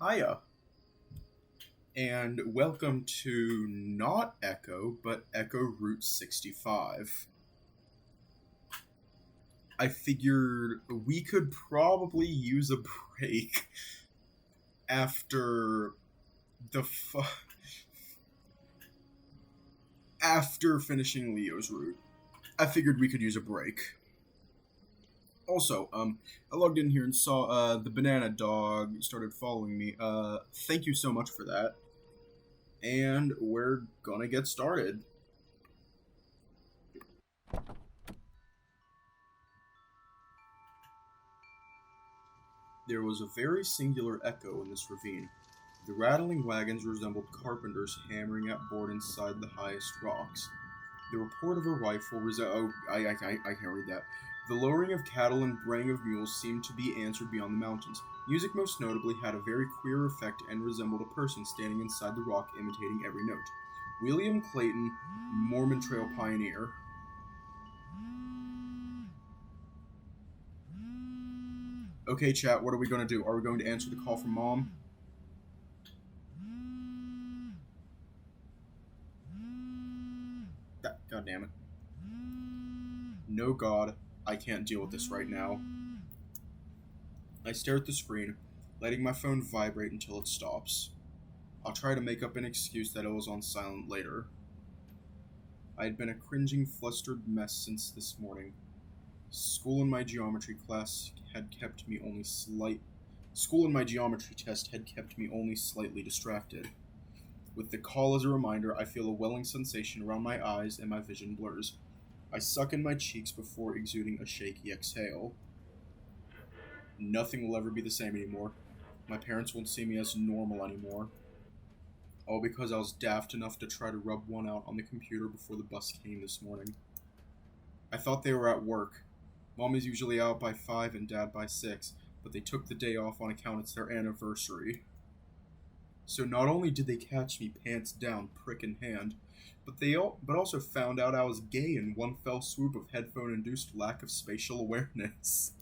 Hiya, and welcome to not Echo, but Echo Route 65. I figured we could probably use a break after the after finishing Leo's route. I figured we could use a break. Also, I logged in here and saw the banana dog started following me. Thank you so much for that. And we're gonna get started. There was a very singular echo in this ravine. The rattling wagons resembled carpenters hammering at board inside the highest rocks. The report of a rifle I can't read that. The lowing of cattle and braying of mules seemed to be answered beyond the mountains. Music most notably had a very queer effect and resembled a person standing inside the rock imitating every note. William Clayton, Mormon Trail pioneer. Okay, chat, what are we going to do? Are we going to answer the call from Mom? God damn it. No, God, I can't deal with this right now. I stare at the screen, letting my phone vibrate until it stops. I'll try to make up an excuse that it was on silent later. I had been a cringing, flustered mess since this morning. School and my geometry test had kept me only slightly distracted. With the call as a reminder, I feel a welling sensation around my eyes and my vision blurs. I suck in my cheeks before exuding a shaky exhale. Nothing will ever be the same anymore. My parents won't see me as normal anymore. All because I was daft enough to try to rub one out on the computer before the bus came this morning. I thought they were at work. Mom is usually out by 5 and Dad by 6, but they took the day off on account it's their anniversary. So not only did they catch me pants down, prick in hand, but also found out I was gay in one fell swoop of headphone-induced lack of spatial awareness.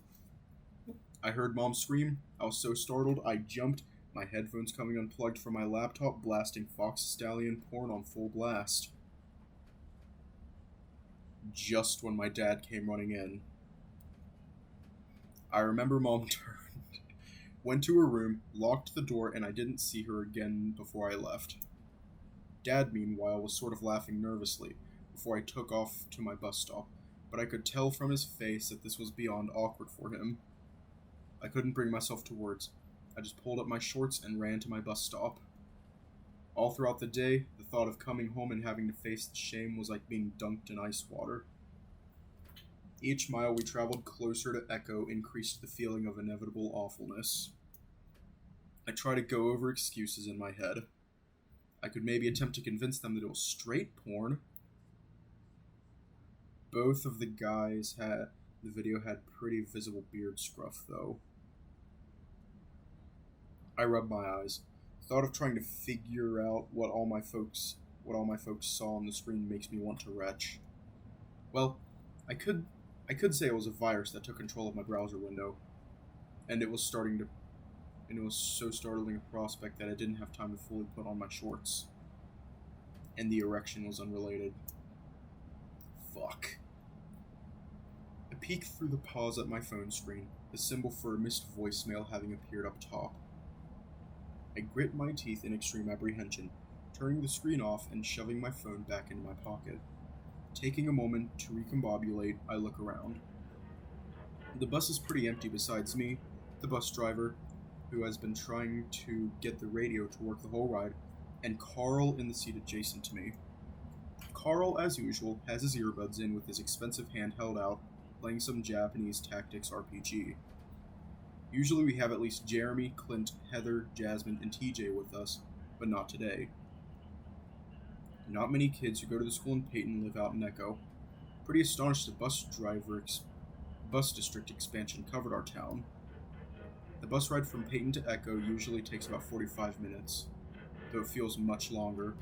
I heard Mom scream. I was so startled, I jumped, my headphones coming unplugged from my laptop, blasting Fox Stallion porn on full blast. Just when my dad came running in. I remember Mom turned, went to her room, locked the door, and I didn't see her again before I left. Dad, meanwhile, was sort of laughing nervously before I took off to my bus stop, but I could tell from his face that this was beyond awkward for him. I couldn't bring myself to words. I just pulled up my shorts and ran to my bus stop. All throughout the day, the thought of coming home and having to face the shame was like being dunked in ice water. Each mile we traveled closer to Echo increased the feeling of inevitable awfulness. I tried to go over excuses in my head. I could maybe attempt to convince them that it was straight porn. Both of the guys the video had pretty visible beard scruff, though. I rubbed my eyes. Thought of trying to figure out what all my folks saw on the screen makes me want to retch. Well, I could say it was a virus that took control of my browser window, and it was so startling a prospect that I didn't have time to fully put on my shorts. And the erection was unrelated. Fuck. I peeked through the pause at my phone screen, the symbol for a missed voicemail having appeared up top. I grit my teeth in extreme apprehension, turning the screen off and shoving my phone back into my pocket. Taking a moment to recombobulate, I look around. The bus is pretty empty besides me, the bus driver, who has been trying to get the radio to work the whole ride, and Carl in the seat adjacent to me. Carl, as usual, has his earbuds in with his expensive hand held out, playing some Japanese tactics RPG. Usually we have at least Jeremy, Clint, Heather, Jasmine, and TJ with us, but not today. Not many kids who go to the school in Peyton live out in Echo. Pretty astonished the bus district expansion covered our town. The bus ride from Peyton to Echo usually takes about 45 minutes, though it feels much longer.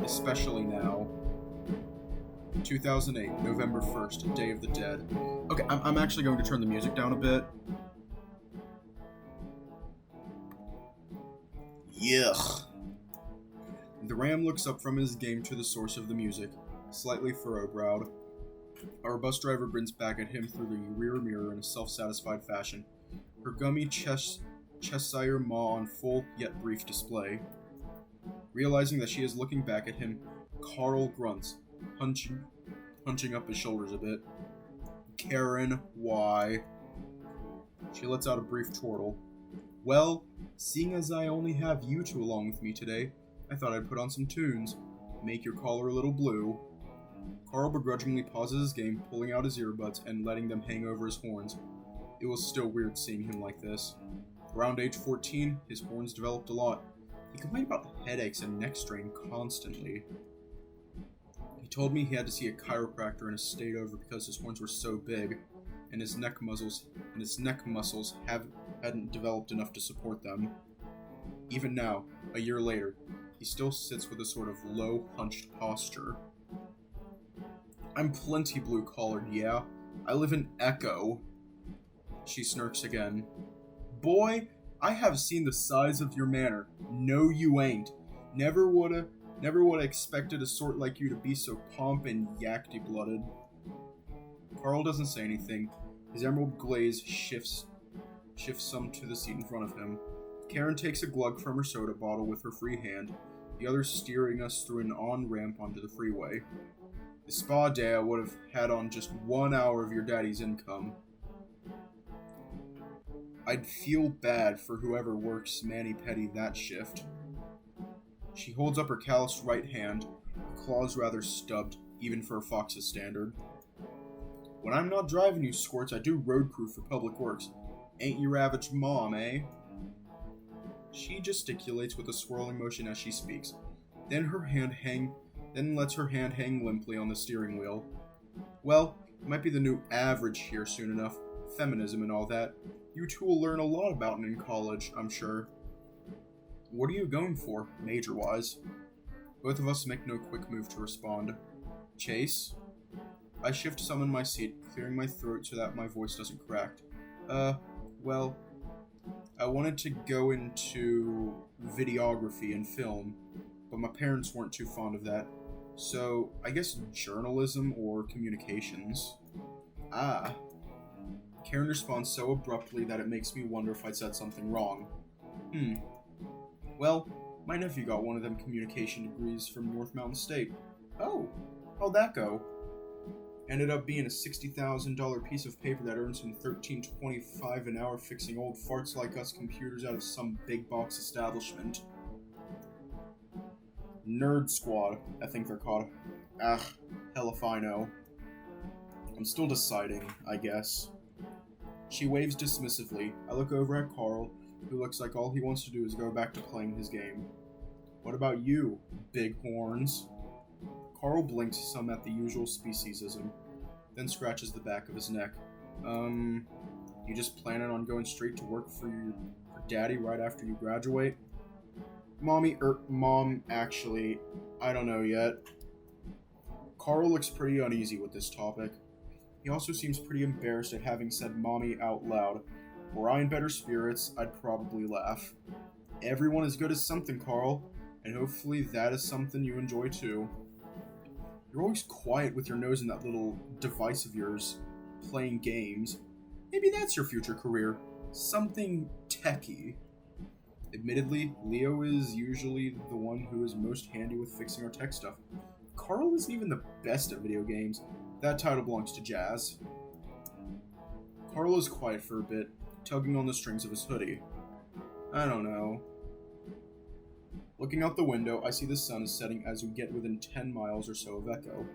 Especially now. 2008, November 1st, Day of the Dead. Okay, I'm actually going to turn the music down a bit. Yuck. The ram looks up from his game to the source of the music, slightly furrow-browed. Our bus driver grins back at him through the rear mirror in a self-satisfied fashion, her gummy Cheshire maw on full yet brief display. Realizing that she is looking back at him, Carl grunts, hunching up his shoulders a bit. Karen, why? She lets out a brief chortle. Well, seeing as I only have you two along with me today, I thought I'd put on some tunes. Make your collar a little blue. Carl begrudgingly pauses his game, pulling out his earbuds and letting them hang over his horns. It was still weird seeing him like this. Around age 14, his horns developed a lot. He complained about headaches and neck strain constantly. He told me he had to see a chiropractor and stayed over because his horns were so big, and his neck muscles hadn't developed enough to support them. Even now, a year later, he still sits with a sort of low, hunched posture. I'm plenty blue-collared, yeah. I live in Echo. She snarks again. Boy, I have seen the size of your manor. No, you ain't. Never woulda expected a sort like you to be so pomp and yakty-blooded. Carl doesn't say anything. His emerald glaze shifts some to the seat in front of him. Karen takes a glug from her soda bottle with her free hand, the other steering us through an on-ramp onto the freeway. The spa day I would have had on just 1 hour of your daddy's income. I'd feel bad for whoever works mani-pedi that shift. She holds up her calloused right hand, her claws rather stubbed, even for a fox's standard. When I'm not driving you squirts, I do road crew for public works. Ain't your average mom, eh? She gesticulates with a swirling motion as she speaks, then lets her hand hang limply on the steering wheel. Well, it might be the new average here soon enough, feminism and all that. You two will learn a lot about it in college, I'm sure. What are you going for, major-wise? Both of us make no quick move to respond. Chase? I shift some in my seat, clearing my throat so that my voice doesn't crack. Well, I wanted to go into videography and film, but my parents weren't too fond of that. So, I guess journalism or communications. Ah. Karen responds so abruptly that it makes me wonder if I said something wrong. Well, my nephew got one of them communication degrees from North Mountain State. Oh, how'd that go? Ended up being a $60,000 piece of paper that earns him $13.25 an hour fixing old farts like us computers out of some big box establishment. Nerd Squad, I think they're called. Hell if I know. I'm still deciding, I guess. She waves dismissively. I look over at Carl, who looks like all he wants to do is go back to playing his game. What about you, big horns? Carl blinks some at the usual speciesism, then scratches the back of his neck. You just planning on going straight to work for daddy right after you graduate? Mom, actually, I don't know yet. Carl looks pretty uneasy with this topic. He also seems pretty embarrassed at having said mommy out loud. Were I in better spirits, I'd probably laugh. Everyone is good at something, Carl, and hopefully that is something you enjoy too. You're always quiet with your nose in that little device of yours, playing games. Maybe that's your future career. Something techie. Admittedly, Leo is usually the one who is most handy with fixing our tech stuff. Carl isn't even the best at video games. That title belongs to Jazz. Carl is quiet for a bit, tugging on the strings of his hoodie. I don't know. Looking out the window, I see the sun is setting as we get within 10 miles or so of Echo.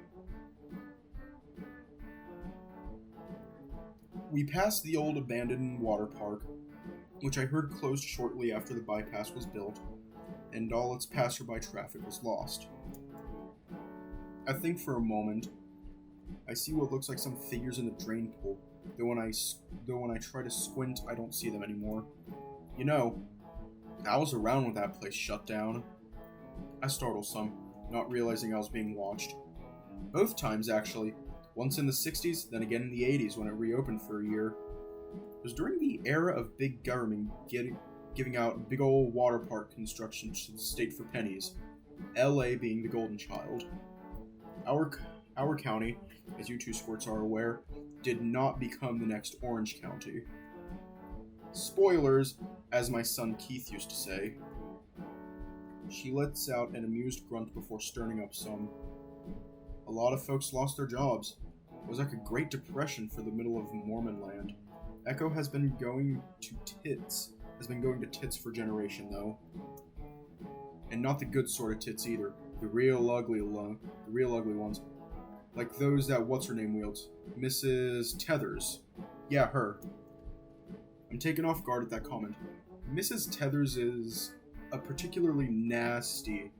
We pass the old abandoned water park, which I heard closed shortly after the bypass was built, and all its passerby traffic was lost. I think for a moment. I see what looks like some figures in the drain pool, though when I try to squint, I don't see them anymore. You know, I was around when that place shut down. I startle some, not realizing I was being watched. Both times, actually. Once in the 60s, then again in the 80s when it reopened for a year. It was during the era of big government giving out big old water park construction to the state for pennies, LA being the golden child. Our county, as you two squirts are aware, did not become the next Orange County. Spoilers, as my son Keith used to say. She lets out an amused grunt before stirring up some. A lot of folks lost their jobs. It was like a Great Depression for the middle of Mormon land. Echo has been going to tits for a generation, though. And not the good sort of tits either. The real ugly ones. Like those that what's-her-name wields. Mrs. Tethers. Yeah, her. I'm taken off guard at that comment. Mrs. Tethers is a particularly nasty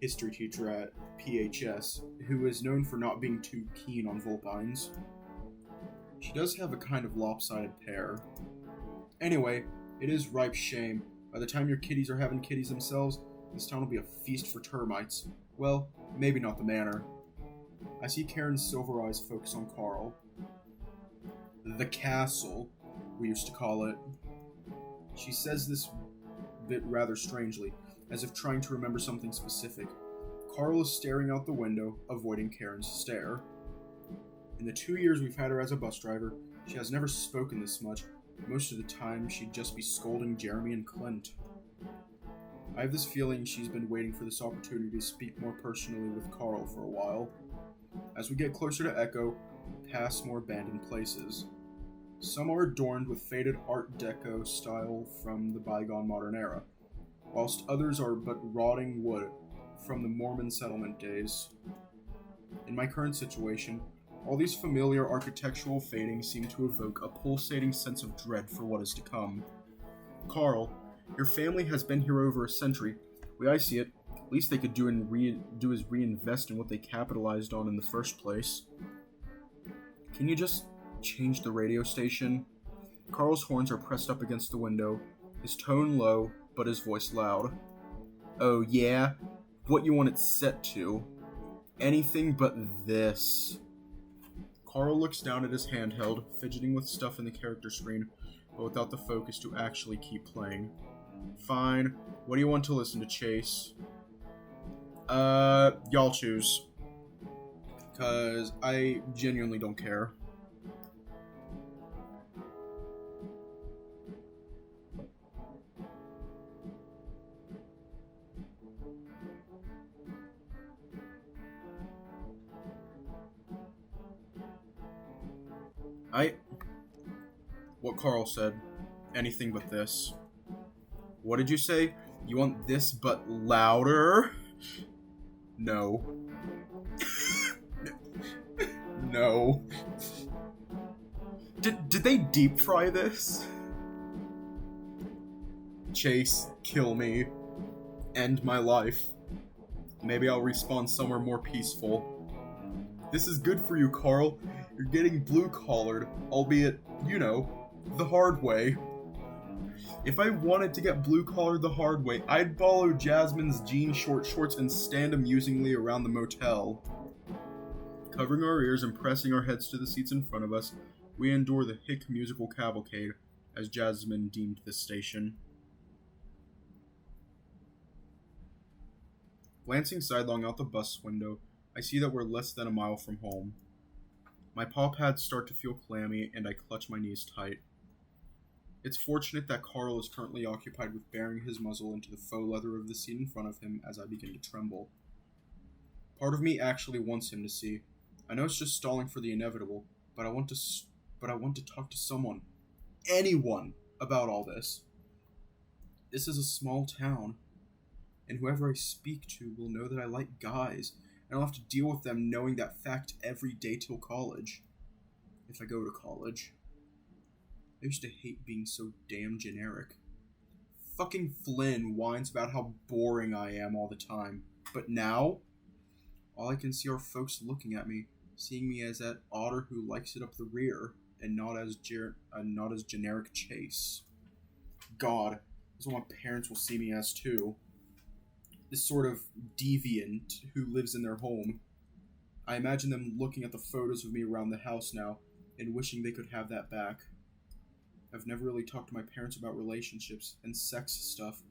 history teacher at PHS, who is known for not being too keen on vulpines. She does have a kind of lopsided pair. Anyway, it is ripe shame. By the time your kitties are having kitties themselves, this town will be a feast for termites. Well, maybe not the manor. I see Karen's silver eyes focus on Carl. The castle, we used to call it. She says this bit rather strangely, as if trying to remember something specific. Carl is staring out the window, avoiding Karen's stare. In the 2 years we've had her as a bus driver, she has never spoken this much. Most of the time, she'd just be scolding Jeremy and Clint. I have this feeling she's been waiting for this opportunity to speak more personally with Carl for a while. As we get closer to Echo, we pass more abandoned places. Some are adorned with faded Art Deco style from the bygone modern era, whilst others are but rotting wood from the Mormon settlement days. In my current situation, all these familiar architectural fadings seem to evoke a pulsating sense of dread for what is to come. Carl, your family has been here over a century. The way I see it, at least they could do is reinvest in what they capitalized on in the first place. Can you just change the radio station? Carl's horns are pressed up against the window, his tone low, but his voice loud. Oh yeah? What you want it set to? Anything but this. Carl looks down at his handheld, fidgeting with stuff in the character screen, but without the focus to actually keep playing. Fine. What do you want to listen to, Chase? Y'all choose. 'Cause I genuinely don't care. What Carl said. Anything but this. What did you say? You want this but louder? No. No. Did they deep fry this? Chase, kill me. End my life. Maybe I'll respawn somewhere more peaceful. This is good for you, Carl. You're getting blue-collared, albeit, the hard way. If I wanted to get blue-collared the hard way, I'd follow Jasmine's jean short shorts and stand amusingly around the motel. Covering our ears and pressing our heads to the seats in front of us, we endure the hick musical cavalcade, as Jasmine deemed this station. Glancing sidelong out the bus window, I see that we're less than a mile from home. My paw pads start to feel clammy, and I clutch my knees tight. It's fortunate that Carl is currently occupied with burying his muzzle into the faux leather of the seat in front of him as I begin to tremble. Part of me actually wants him to see. I know it's just stalling for the inevitable, but I want to talk to someone, anyone, about all this. This is a small town, and whoever I speak to will know that I like guys, and I'll have to deal with them knowing that fact every day till college. If I go to college. I used to hate being so damn generic. Fucking Flynn whines about how boring I am all the time, but now, all I can see are folks looking at me, seeing me as that otter who likes it up the rear, and not as generic Chase. God, that's what my parents will see me as too. This sort of deviant who lives in their home. I imagine them looking at the photos of me around the house now and wishing they could have that back. I've never really talked to my parents about relationships and sex stuff,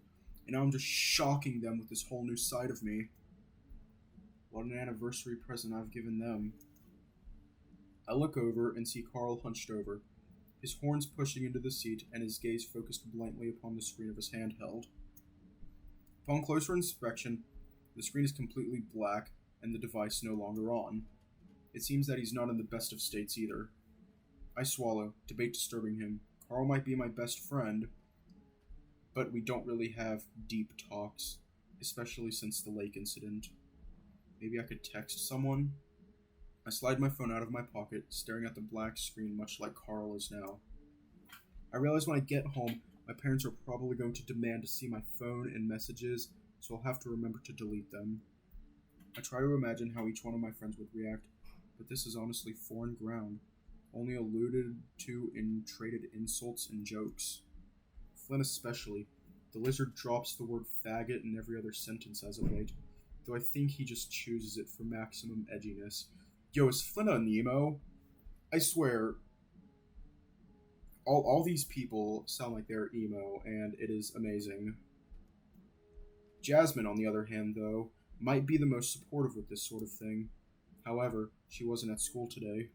and now I'm just shocking them with this whole new side of me. What an anniversary present I've given them. I look over and see Carl hunched over, his horns pushing into the seat and his gaze focused blankly upon the screen of his handheld. Upon closer inspection, the screen is completely black and the device no longer on. It seems that he's not in the best of states either. I swallow, debate disturbing him. Carl might be my best friend, but we don't really have deep talks, especially since the lake incident. Maybe I could text someone? I slide my phone out of my pocket, staring at the black screen much like Carl is now. I realize when I get home, my parents are probably going to demand to see my phone and messages, so I'll have to remember to delete them. I try to imagine how each one of my friends would react, but this is honestly foreign ground, only alluded to in traded insults and jokes. Flynn especially. The lizard drops the word faggot in every other sentence as of late, though I think he just chooses it for maximum edginess. Yo, is Flynn a Nemo? I swear, all these people sound like they're emo, and it is amazing. Jasmine, on the other hand, though, might be the most supportive with this sort of thing. However, she wasn't at school today.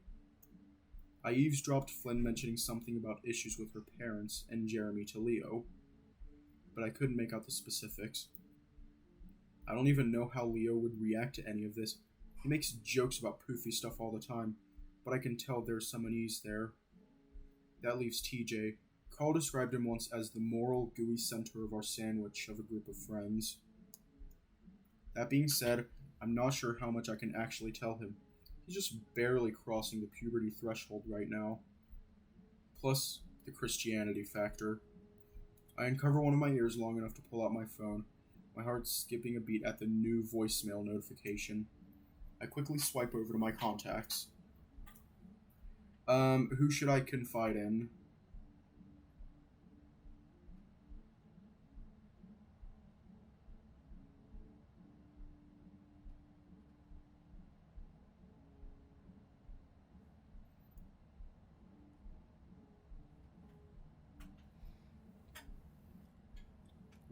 I eavesdropped Flynn mentioning something about issues with her parents and Jeremy to Leo, but I couldn't make out the specifics. I don't even know how Leo would react to any of this. He makes jokes about poofy stuff all the time, but I can tell there's some unease there. That leaves TJ. Carl described him once as the moral, gooey center of our sandwich of a group of friends. That being said, I'm not sure how much I can actually tell him. He's just barely crossing the puberty threshold right now. Plus, the Christianity factor. I uncover one of my ears long enough to pull out my phone, my heart skipping a beat at the new voicemail notification. I quickly swipe over to my contacts. Who should I confide in?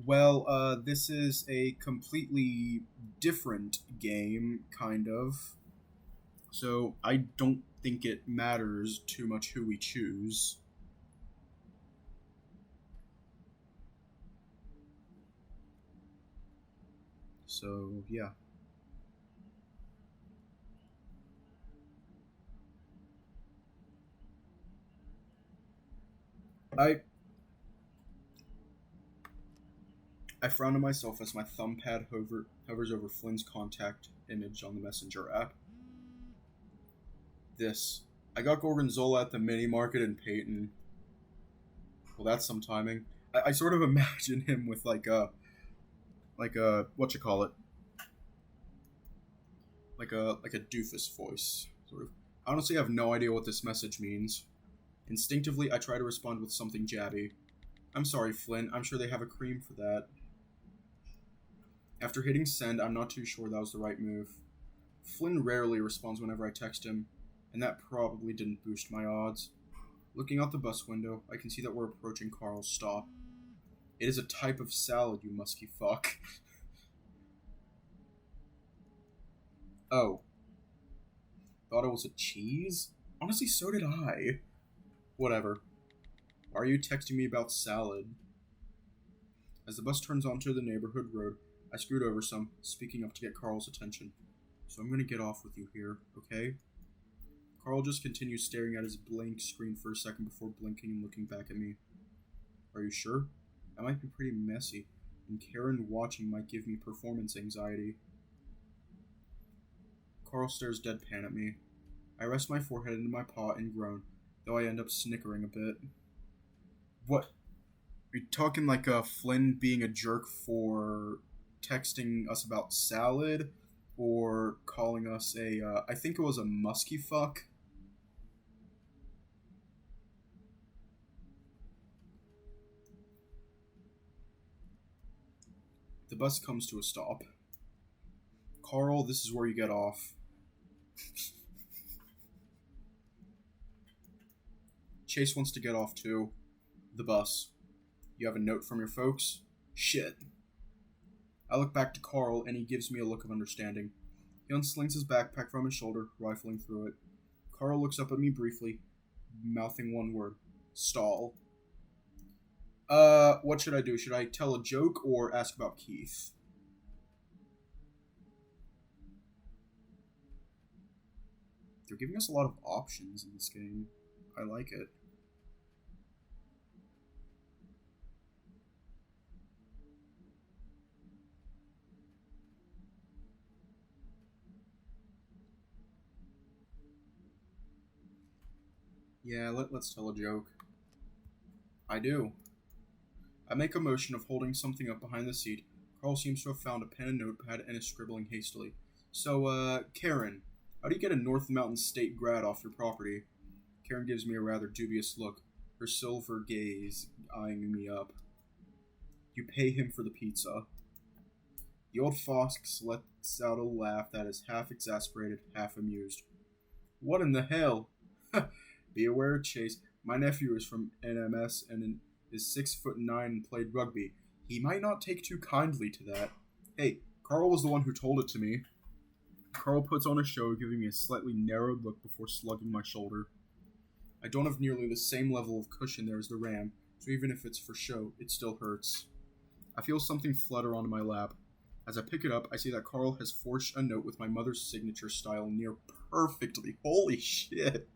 Well, this is a completely different game, kind of. So I don't think it matters too much who we choose. So, yeah. I I frown to myself as my thumb pad hovers over Flynn's contact image on the messenger app. This. I got Gorgonzola at the mini market in Peyton. Well, that's some timing. I sort of imagine him with like a what you call it, like a doofus voice, sort of. I honestly have no idea what this message means. Instinctively, I try to respond with something jabby. I'm sorry, Flynn. I'm sure they have a cream for that. After hitting send, I'm not too sure that was the right move. Flynn rarely responds whenever I text him, and that probably didn't boost my odds. Looking out the bus window, I can see that we're approaching Carl's stop. It is a type of salad, you musky fuck. Oh, thought it was a cheese? Honestly, so did I. Whatever. Why are you texting me about salad? As the bus turns onto the neighborhood road, I scoot over some, speaking up to get Carl's attention. So I'm gonna get off with you here, okay? Carl just continues staring at his blank screen for a second before blinking and looking back at me. Are you sure? That might be pretty messy, and Karen watching might give me performance anxiety. Carl stares deadpan at me. I rest my forehead into my paw and groan, though I end up snickering a bit. What? Are you talking like Flynn being a jerk for texting us about salad? Or calling us I think it was a musky fuck? The bus comes to a stop. Carl, this is where you get off. Chase wants to get off too. The bus. You have a note from your folks? Shit. I look back to Carl, and he gives me a look of understanding. He unslings his backpack from his shoulder, rifling through it. Carl looks up at me briefly, mouthing one word. Stall. What should I do? Should I tell a joke or ask about Keith? They're giving us a lot of options in this game. I like it. Yeah, let's tell a joke. I do. I make a motion of holding something up behind the seat. Carl seems to have found a pen and notepad and is scribbling hastily. So, Karen, how do you get a North Mountain State grad off your property? Karen gives me a rather dubious look, her silver gaze eyeing me up. You pay him for the pizza. The old fox lets out a laugh that is half exasperated, half amused. What in the hell? Be aware, Chase. My nephew is from NMS and is 6'9" and played rugby. He might not take too kindly to that. Hey, Carl was the one who told it to me. Carl puts on a show, giving me a slightly narrowed look before slugging my shoulder. I don't have nearly the same level of cushion there as the ram, so even if it's for show, it still hurts. I feel something flutter onto my lap. As I pick it up, I see that Carl has forged a note with my mother's signature style near perfectly. Holy shit!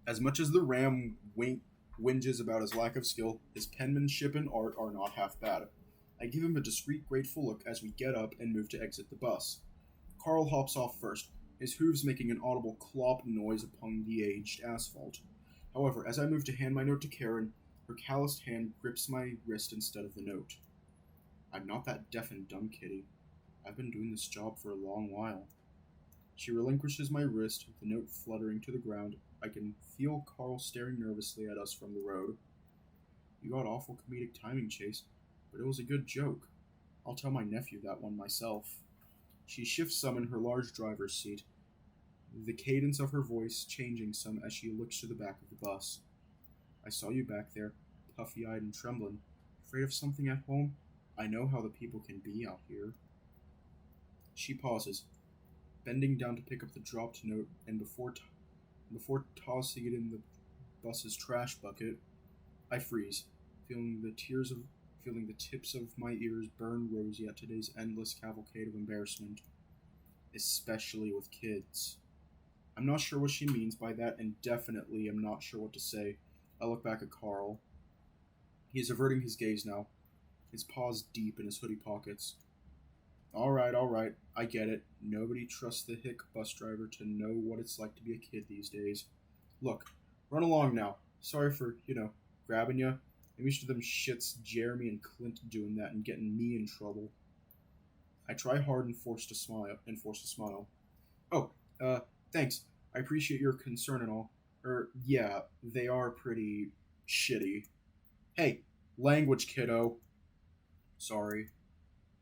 As much as the ram whinges about his lack of skill, his penmanship and art are not half bad. I give him a discreet, grateful look as we get up and move to exit the bus. Carl hops off first, his hooves making an audible clop noise upon the aged asphalt. However, as I move to hand my note to Karen, her calloused hand grips my wrist instead of the note. I'm not that deaf and dumb, kitty. I've been doing this job for a long while. She relinquishes my wrist, the note fluttering to the ground. I can feel Carl staring nervously at us from the road. You got awful comedic timing, Chase, but it was a good joke. I'll tell my nephew that one myself. She shifts some in her large driver's seat, the cadence of her voice changing some as she looks to the back of the bus. I saw you back there, puffy-eyed and trembling. Afraid of something at home? I know how the people can be out here. She pauses, bending down to pick up the dropped note, and before tossing it in the bus's trash bucket, I freeze, feeling the tips of my ears burn rosy at today's endless cavalcade of embarrassment, especially with kids. I'm not sure what she means by that, and definitely am not sure what to say. I look back at Carl. He is averting his gaze now, his paws deep in his hoodie pockets. All right, I get it. Nobody trusts the hick bus driver to know what it's like to be a kid these days. Look, run along now. Sorry for, grabbing you. I'm used to them shits Jeremy and Clint doing that and getting me in trouble. I try hard and force a smile. Oh, thanks. I appreciate your concern and all. Yeah, they are pretty shitty. Hey, language, kiddo. Sorry.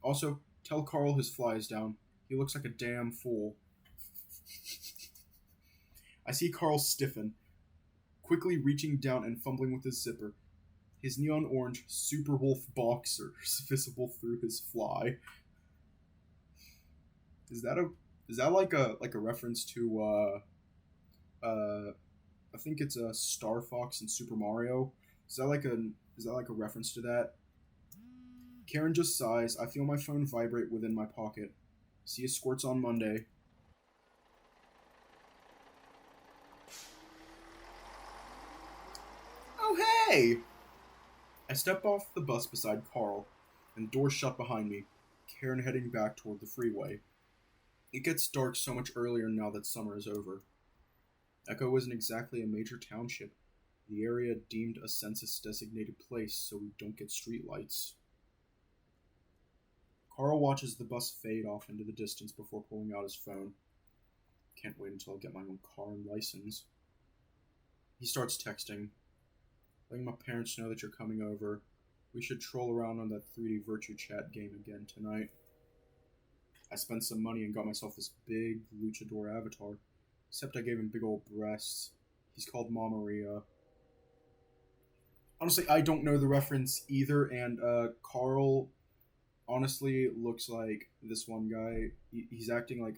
Also, tell Carl his fly is down. He looks like a damn fool. I see Carl stiffen, quickly reaching down and fumbling with his zipper. His neon orange Super Wolf boxers visible through his fly. Is that like a reference to I think it's a Star Fox in Super Mario? Is that like a reference to that? Karen just sighs. I feel my phone vibrate within my pocket. See you squirts on Monday. Oh, hey! I step off the bus beside Carl, and the door shut behind me, Karen heading back toward the freeway. It gets dark so much earlier now that summer is over. Echo isn't exactly a major township. The area deemed a census-designated place so we don't get streetlights. Carl watches the bus fade off into the distance before pulling out his phone. Can't wait until I get my own car and license. He starts texting. Letting my parents know that you're coming over. We should troll around on that 3D Virtue Chat game again tonight. I spent some money and got myself this big luchador avatar. Except I gave him big old breasts. He's called Mamaria. Honestly, I don't know the reference either, and Carl honestly looks like this one guy. He's acting like,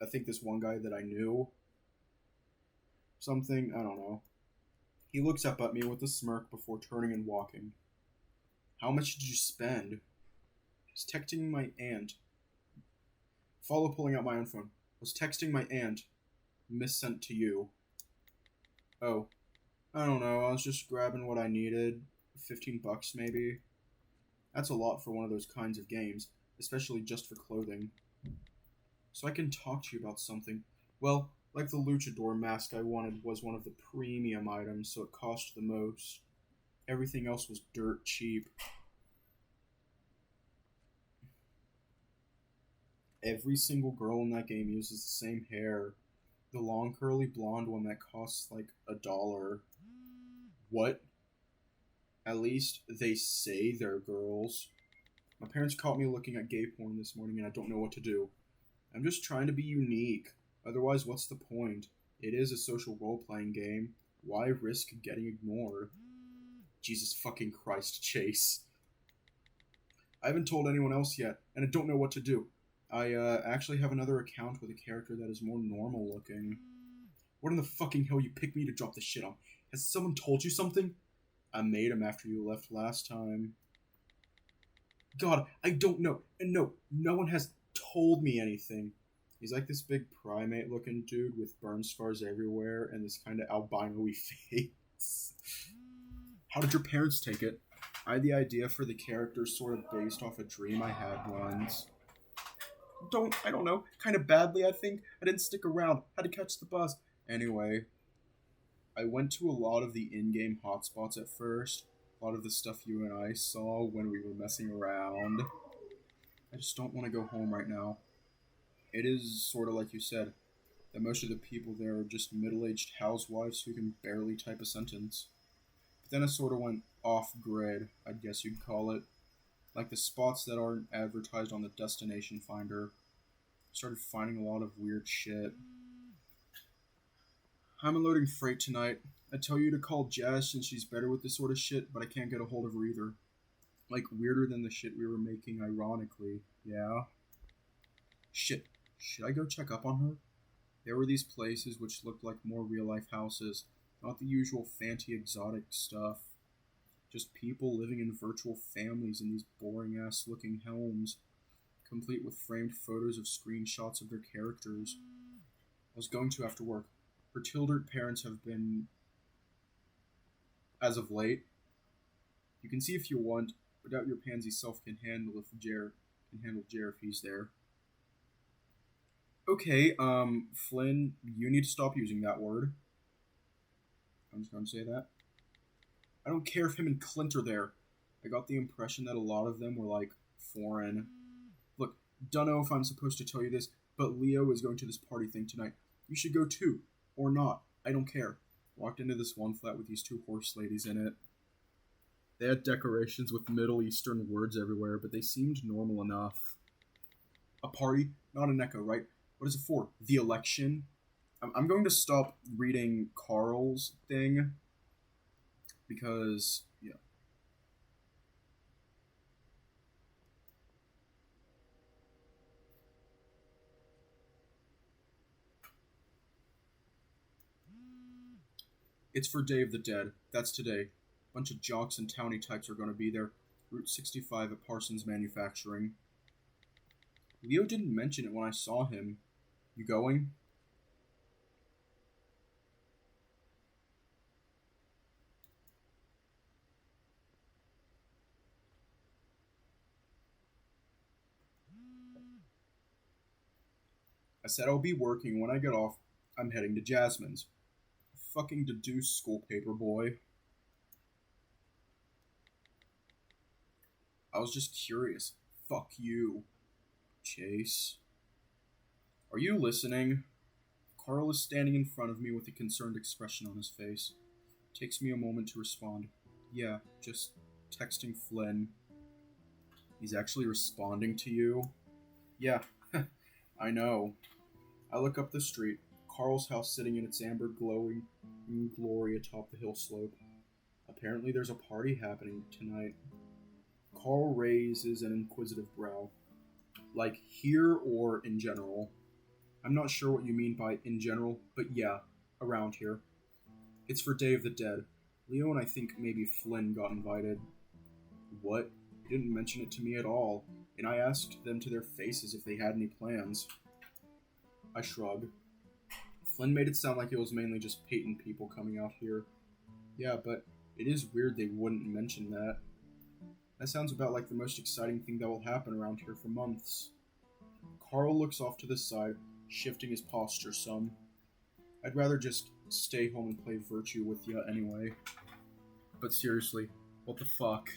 I think this one guy that I knew. Something, I don't know. He looks up at me with a smirk before turning and walking. How much did you spend? Was texting my aunt. Follow pulling out my own phone. Was texting my aunt. Miss sent to you. Oh, I don't know. I was just grabbing what I needed. $15 maybe. That's a lot for one of those kinds of games, especially just for clothing. So I can talk to you about something. Well, like the luchador mask I wanted was one of the premium items, so it cost the most. Everything else was dirt cheap. Every single girl in that game uses the same hair. The long curly blonde one that costs like $1. What? At least they say they're girls. My parents caught me looking at gay porn this morning and I don't know what to do. I'm just trying to be unique. Otherwise, what's the point? It is a social role-playing game. Why risk getting ignored? Jesus fucking Christ, Chase. I haven't told anyone else yet, and I don't know what to do. I actually have another account with a character that is more normal looking. What in the fucking hell you picked me to drop this shit on? Has someone told you something? I made him after you left last time. God, I don't know. And no one has told me anything. He's like this big primate looking dude with burn scars everywhere and this kind of albino-y face. How did your parents take it? I had the idea for the character sort of based off a dream I had once. I don't know. Kind of badly, I think. I didn't stick around. Had to catch the bus. Anyway, I went to a lot of the in-game hotspots at first. A lot of the stuff you and I saw when we were messing around. I just don't want to go home right now. It is sort of like you said, that most of the people there are just middle-aged housewives who can barely type a sentence. But then it sort of went off-grid, I guess you'd call it. Like the spots that aren't advertised on the destination finder. Started finding a lot of weird shit. I'm unloading freight tonight. I tell you to call Jazz since she's better with this sort of shit, but I can't get a hold of her either. Like, weirder than the shit we were making, ironically. Yeah? Shit. Should I go check up on her? There were these places which looked like more real-life houses, not the usual fancy exotic stuff. Just people living in virtual families in these boring-ass looking homes, complete with framed photos of screenshots of their characters. I was going to after work. Her Tildert parents have been, as of late. You can see if you want, but doubt your pansy self can handle Jer if he's there. Okay, Flynn, you need to stop using that word. I'm just going to say that. I don't care if him and Clint are there. I got the impression that a lot of them were, like, foreign. Look, dunno if I'm supposed to tell you this, but Leo is going to this party thing tonight. You should go too. Or not. I don't care. Walked into this one flat with these two horse ladies in it. They had decorations with Middle Eastern words everywhere, but they seemed normal enough. A party? Not an echo, right? What is it for? The election? I'm going to stop reading Carl's thing. Because, yeah. It's for Day of the Dead. That's today. Bunch of jocks and townie types are going to be there. Route 65 at Parsons Manufacturing. Leo didn't mention it when I saw him. You going? I said I'll be working. When I get off, I'm heading to Jasmine's. Fucking deduce, school paper boy. I was just curious. Fuck you. Chase. Are you listening? Carl is standing in front of me with a concerned expression on his face. Takes me a moment to respond. Yeah, just texting Flynn. He's actually responding to you? Yeah, I know. I look up the street, Carl's house sitting in its amber glowing glory atop the hill slope. Apparently there's a party happening tonight. Carl raises an inquisitive brow. Like here or in general? I'm not sure what you mean by in general, but yeah, around here. It's for Day of the Dead. Leo and I think maybe Flynn got invited. What? You didn't mention it to me at all, and I asked them to their faces if they had any plans. I shrug. Flynn made it sound like it was mainly just Peyton people coming out here. Yeah, but it is weird they wouldn't mention that. That sounds about like the most exciting thing that will happen around here for months. Carl looks off to the side, shifting his posture some. I'd rather just stay home and play Virtue with ya anyway. But seriously, what the fuck?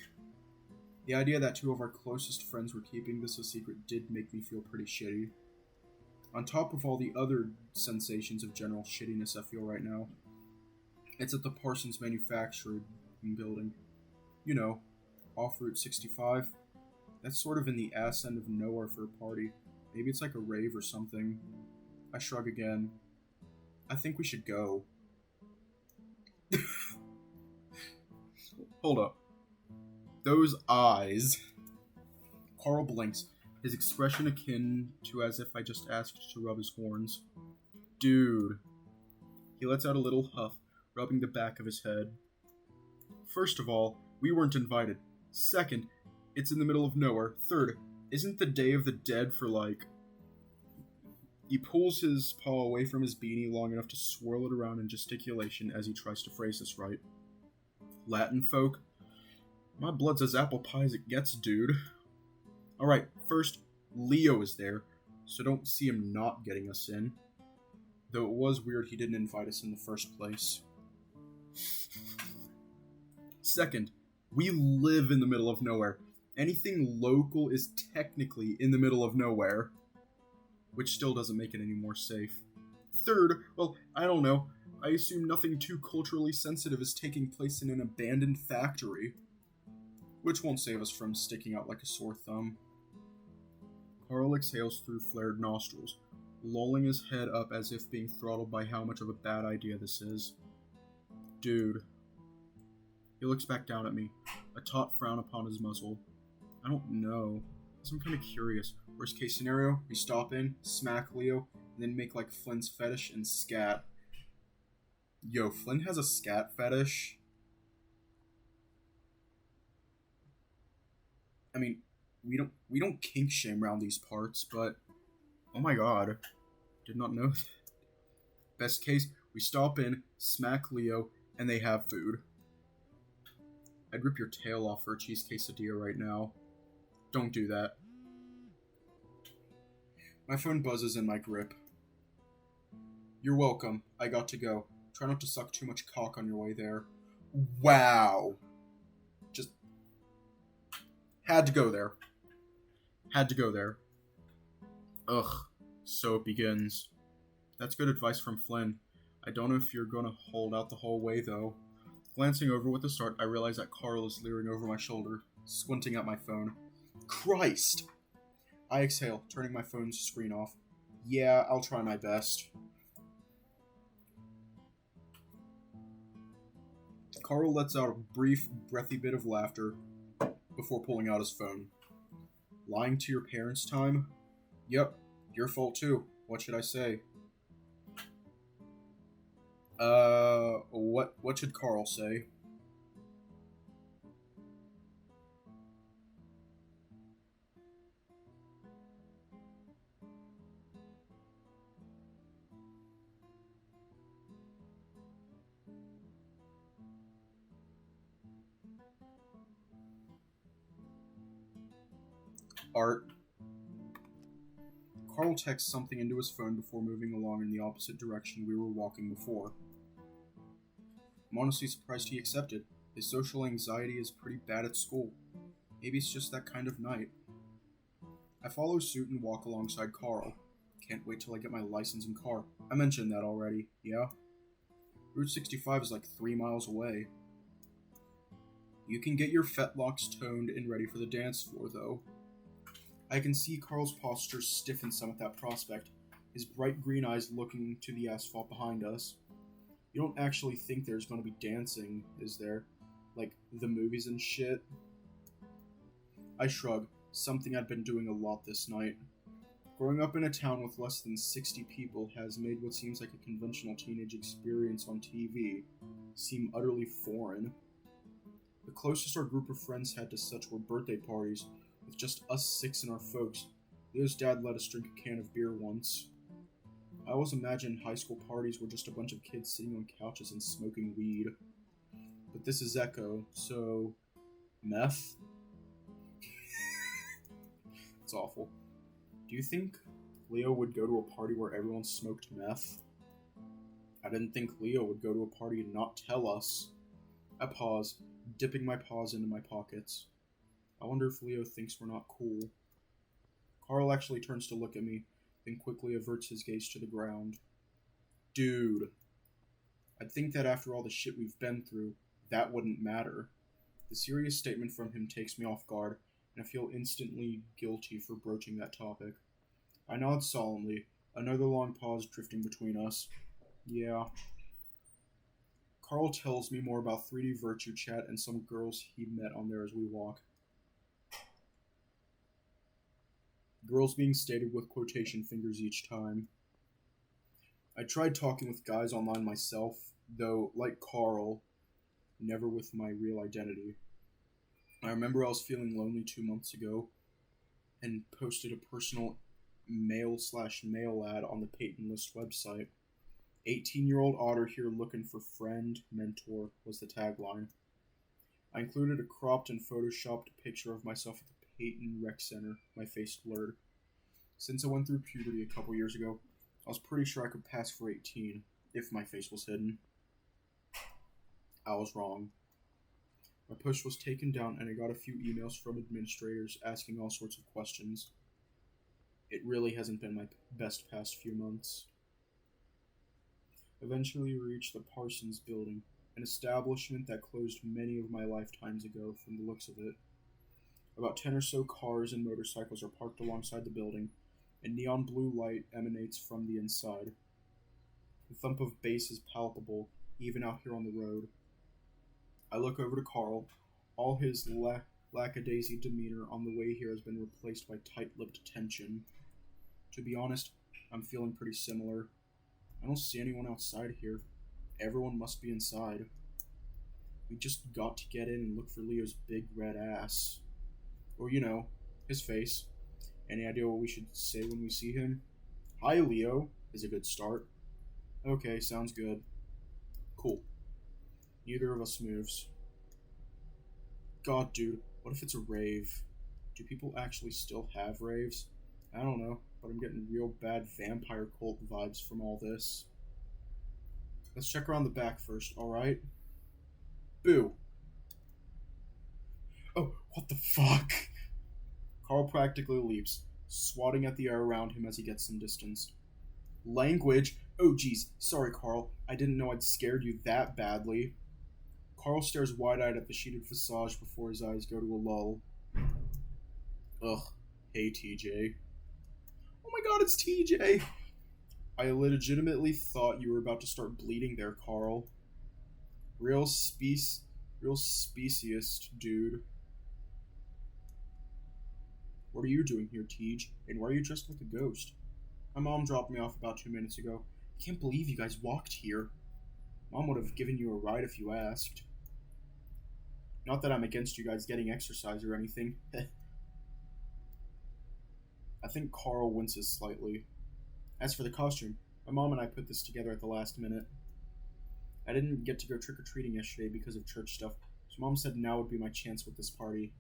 The idea that two of our closest friends were keeping this a secret did make me feel pretty shitty. On top of all the other sensations of general shittiness I feel right now. It's at the Parsons Manufacturing building. You know, off Route 65. That's sort of in the ass end of nowhere for a party. Maybe it's like a rave or something. I shrug again. I think we should go. Hold up. Those eyes. Carl blinks, his expression akin to as if I just asked to rub his horns. Dude. He lets out a little huff, rubbing the back of his head. First of all, we weren't invited. Second, it's in the middle of nowhere. Third, isn't the Day of the Dead for like... He pulls his paw away from his beanie long enough to swirl it around in gesticulation as he tries to phrase this right. Latin folk? My blood's as apple pie as it gets, dude. Alright, first, Leo is there, so don't see him not getting us in. Though it was weird he didn't invite us in the first place. Second, we live in the middle of nowhere. Anything local is technically in the middle of nowhere. Which still doesn't make it any more safe. Third, well, I don't know. I assume nothing too culturally sensitive is taking place in an abandoned factory. Which won't save us from sticking out like a sore thumb. Carl exhales through flared nostrils, lolling his head up as if being throttled by how much of a bad idea this is. Dude. He looks back down at me, a taut frown upon his muzzle. I don't know. I'm kind of curious. Worst case scenario, we stop in, smack Leo, and then make like Flynn's fetish and scat. Yo, Flynn has a scat fetish? I mean, we don't kink shame around these parts, but oh my god. Did not know that. Best case, we stop in, smack Leo, and they have food. I'd rip your tail off for a cheese quesadilla right now. Don't do that. My phone buzzes in my grip. You're welcome. I got to go. Try not to suck too much cock on your way there. Wow. Just had to go there. Had to go there. Ugh. So it begins. That's good advice from Flynn. I don't know if you're gonna hold out the whole way, though. Glancing over with a start, I realize that Carl is leering over my shoulder, squinting at my phone. Christ! I exhale, turning my phone's screen off. Yeah, I'll try my best. Carl lets out a brief, breathy bit of laughter before pulling out his phone. Lying to your parents' time? Yep, your fault too. What should I say? What should Carl say? Art. Carl texts something into his phone before moving along in the opposite direction we were walking before. I'm honestly surprised he accepted. His social anxiety is pretty bad at school. Maybe it's just that kind of night. I follow suit and walk alongside Carl. Can't wait till I get my license and car. I mentioned that already, yeah? Route 65 is like 3 miles away. You can get your fetlocks toned and ready for the dance floor, though. I can see Carl's posture stiffen some at that prospect, his bright green eyes looking to the asphalt behind us. You don't actually think there's going to be dancing, is there? Like the movies and shit? I shrug, something I'd been doing a lot this night. Growing up in a town with less than 60 people has made what seems like a conventional teenage experience on TV seem utterly foreign. The closest our group of friends had to such were birthday parties, with just us six and our folks. Leo's dad let us drink a can of beer once. I always imagined high school parties were just a bunch of kids sitting on couches and smoking weed. But this is Echo, so... meth? It's awful. Do you think Leo would go to a party where everyone smoked meth? I didn't think Leo would go to a party and not tell us. I pause, dipping my paws into my pockets. I wonder if Leo thinks we're not cool. Carl actually turns to look at me, then quickly averts his gaze to the ground. Dude. I'd think that after all the shit we've been through, that wouldn't matter. The serious statement from him takes me off guard, and I feel instantly guilty for broaching that topic. I nod solemnly, another long pause drifting between us. Yeah. Carl tells me more about 3D Virtue Chat and some girls he met on there as we walk. Girls being stated with quotation fingers each time. I tried talking with guys online myself, though, like Carl, never with my real identity. I remember I was feeling lonely 2 months ago, and posted a personal male/male ad on the Peyton List website. 18-year-old otter here looking for friend, mentor, was the tagline. I included a cropped and photoshopped picture of myself at the Peyton Rec Center, my face blurred. Since I went through puberty a couple years ago, I was pretty sure I could pass for 18, if my face was hidden. I was wrong. My post was taken down and I got a few emails from administrators asking all sorts of questions. It really hasn't been my best past few months. Eventually we reached the Parsons building, an establishment that closed many of my lifetimes ago from the looks of it. About 10 or so cars and motorcycles are parked alongside the building, and neon blue light emanates from the inside. The thump of bass is palpable, even out here on the road. I look over to Carl. All his lackadaisy demeanor on the way here has been replaced by tight-lipped tension. To be honest, I'm feeling pretty similar. I don't see anyone outside here. Everyone must be inside. We just got to get in and look for Leo's big red ass. Or, you know, his face. Any idea what we should say when we see him? Hi, Leo, is a good start. Okay, sounds good. Cool. Neither of us moves. God, dude, what if it's a rave? Do people actually still have raves? I don't know, but I'm getting real bad vampire cult vibes from all this. Let's check around the back first, alright? Boo! Oh, what the fuck? Carl practically leaps, swatting at the air around him as he gets some distance. Language? Oh geez, sorry Carl, I didn't know I'd scared you that badly. Carl stares wide-eyed at the sheeted visage before his eyes go to a lull. Ugh, hey TJ. Oh my god, it's TJ! I legitimately thought you were about to start bleeding there, Carl. Real speciest dude. What are you doing here, Tej? And why are you dressed like a ghost? My mom dropped me off about 2 minutes ago. I can't believe you guys walked here. Mom would have given you a ride if you asked. Not that I'm against you guys getting exercise or anything. I think Carl winces slightly. As for the costume, my mom and I put this together at the last minute. I didn't get to go trick-or-treating yesterday because of church stuff, so Mom said now would be my chance with this party.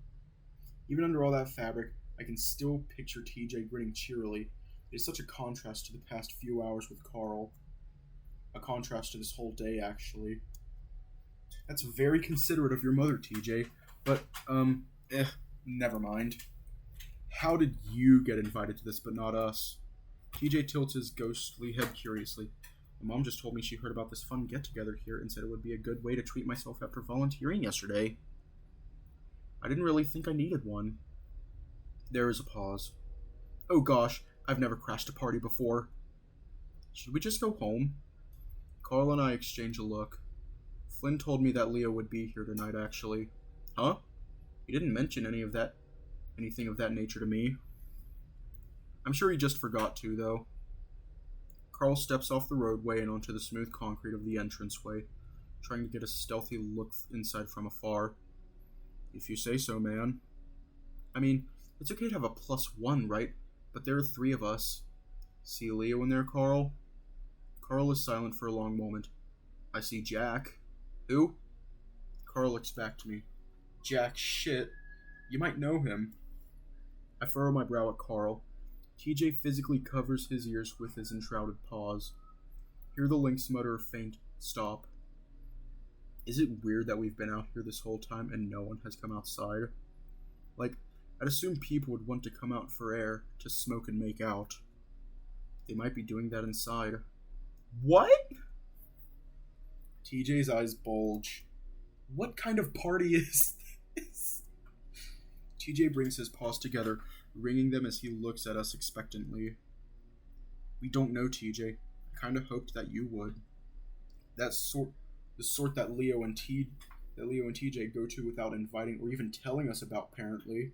Even under all that fabric, I can still picture TJ grinning cheerily. It is such a contrast to the past few hours with Carl. A contrast to this whole day, actually. That's very considerate of your mother, TJ, but, never mind. How did you get invited to this, but not us? TJ tilts his ghostly head curiously. My mom just told me she heard about this fun get-together here and said it would be a good way to treat myself after volunteering yesterday. I didn't really think I needed one. There is a pause. Oh gosh, I've never crashed a party before. Should we just go home? Carl and I exchange a look. Flynn told me that Leo would be here tonight, actually. Huh? He didn't mention anything of that nature to me. I'm sure he just forgot to, though. Carl steps off the roadway and onto the smooth concrete of the entranceway, trying to get a stealthy look inside from afar. If you say so, man. I mean, it's okay to have a +1, right? But there are 3 of us. See Leo in there, Carl? Carl is silent for a long moment. I see Jack. Who? Carl looks back to me. Jack, shit. You might know him. I furrow my brow at Carl. TJ physically covers his ears with his enshrouded paws. Hear the lynx mutter a faint stop. Is it weird that we've been out here this whole time and no one has come outside? Like, I'd assume people would want to come out for air, to smoke and make out. They might be doing that inside. What? TJ's eyes bulge. What kind of party is this? TJ brings his paws together, wringing them as he looks at us expectantly. We don't know, TJ. I kind of hoped that you would. The sort that Leo and TJ go to without inviting or even telling us about, apparently.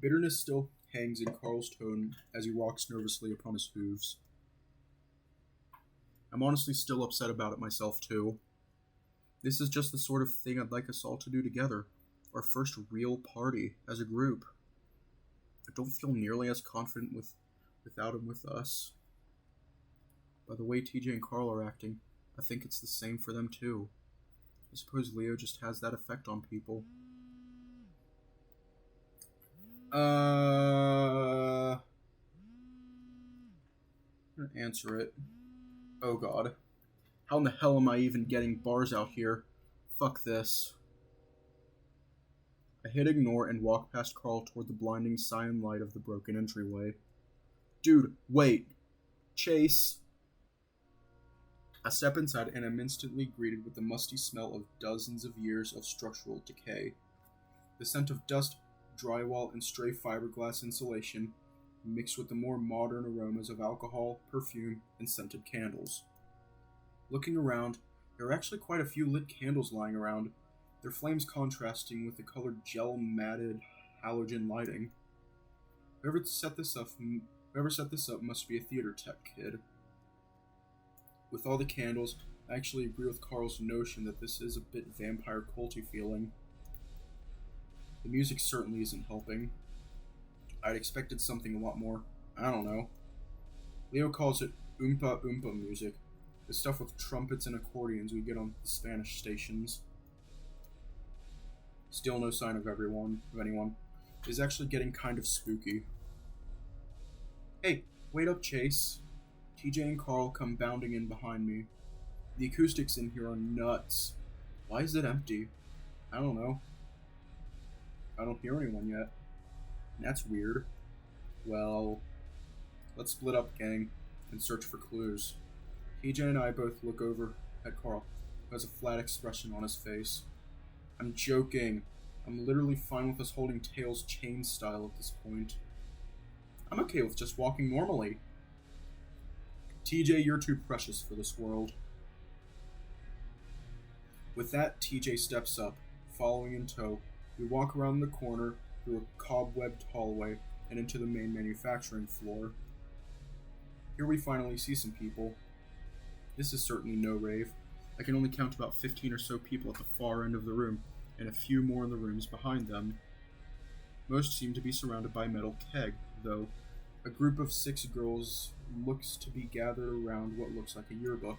Bitterness still hangs in Carl's tone as he rocks nervously upon his hooves. I'm honestly still upset about it myself, too. This is just the sort of thing I'd like us all to do together. Our first real party as a group. I don't feel nearly as confident without him with us. By the way TJ and Carl are acting, I think it's the same for them too. I suppose Leo just has that effect on people. I'm gonna answer it. Oh god. How in the hell am I even getting bars out here? Fuck this. I hit ignore and walk past Carl toward the blinding cyan light of the broken entryway. Dude, wait. Chase. I step inside and am instantly greeted with the musty smell of dozens of years of structural decay. The scent of dust, drywall, and stray fiberglass insulation, mixed with the more modern aromas of alcohol, perfume, and scented candles. Looking around, there are actually quite a few lit candles lying around, their flames contrasting with the colored gel-matted halogen lighting. Whoever set this up must be a theater tech kid. With all the candles, I actually agree with Carl's notion that this is a bit vampire culty feeling. The music certainly isn't helping. I'd expected something a lot more, I don't know. Leo calls it oompa oompa music, the stuff with trumpets and accordions we get on the Spanish stations. Still no sign of anyone. It is actually getting kind of spooky. Hey, wait up, Chase. TJ and Carl come bounding in behind me. The acoustics in here are nuts. Why is it empty? I don't know. I don't hear anyone yet. That's weird. Well, let's split up, gang, and search for clues. TJ and I both look over at Carl, who has a flat expression on his face. I'm joking. I'm literally fine with us holding tails chain style at this point. I'm okay with just walking normally. TJ, you're too precious for this world. With that, TJ steps up, following in tow. We walk around the corner, through a cobwebbed hallway, and into the main manufacturing floor. Here we finally see some people. This is certainly no rave. I can only count about 15 or so people at the far end of the room, and a few more in the rooms behind them. Most seem to be surrounded by a metal keg, though. A group of 6 girls looks to be gathered around what looks like a yearbook.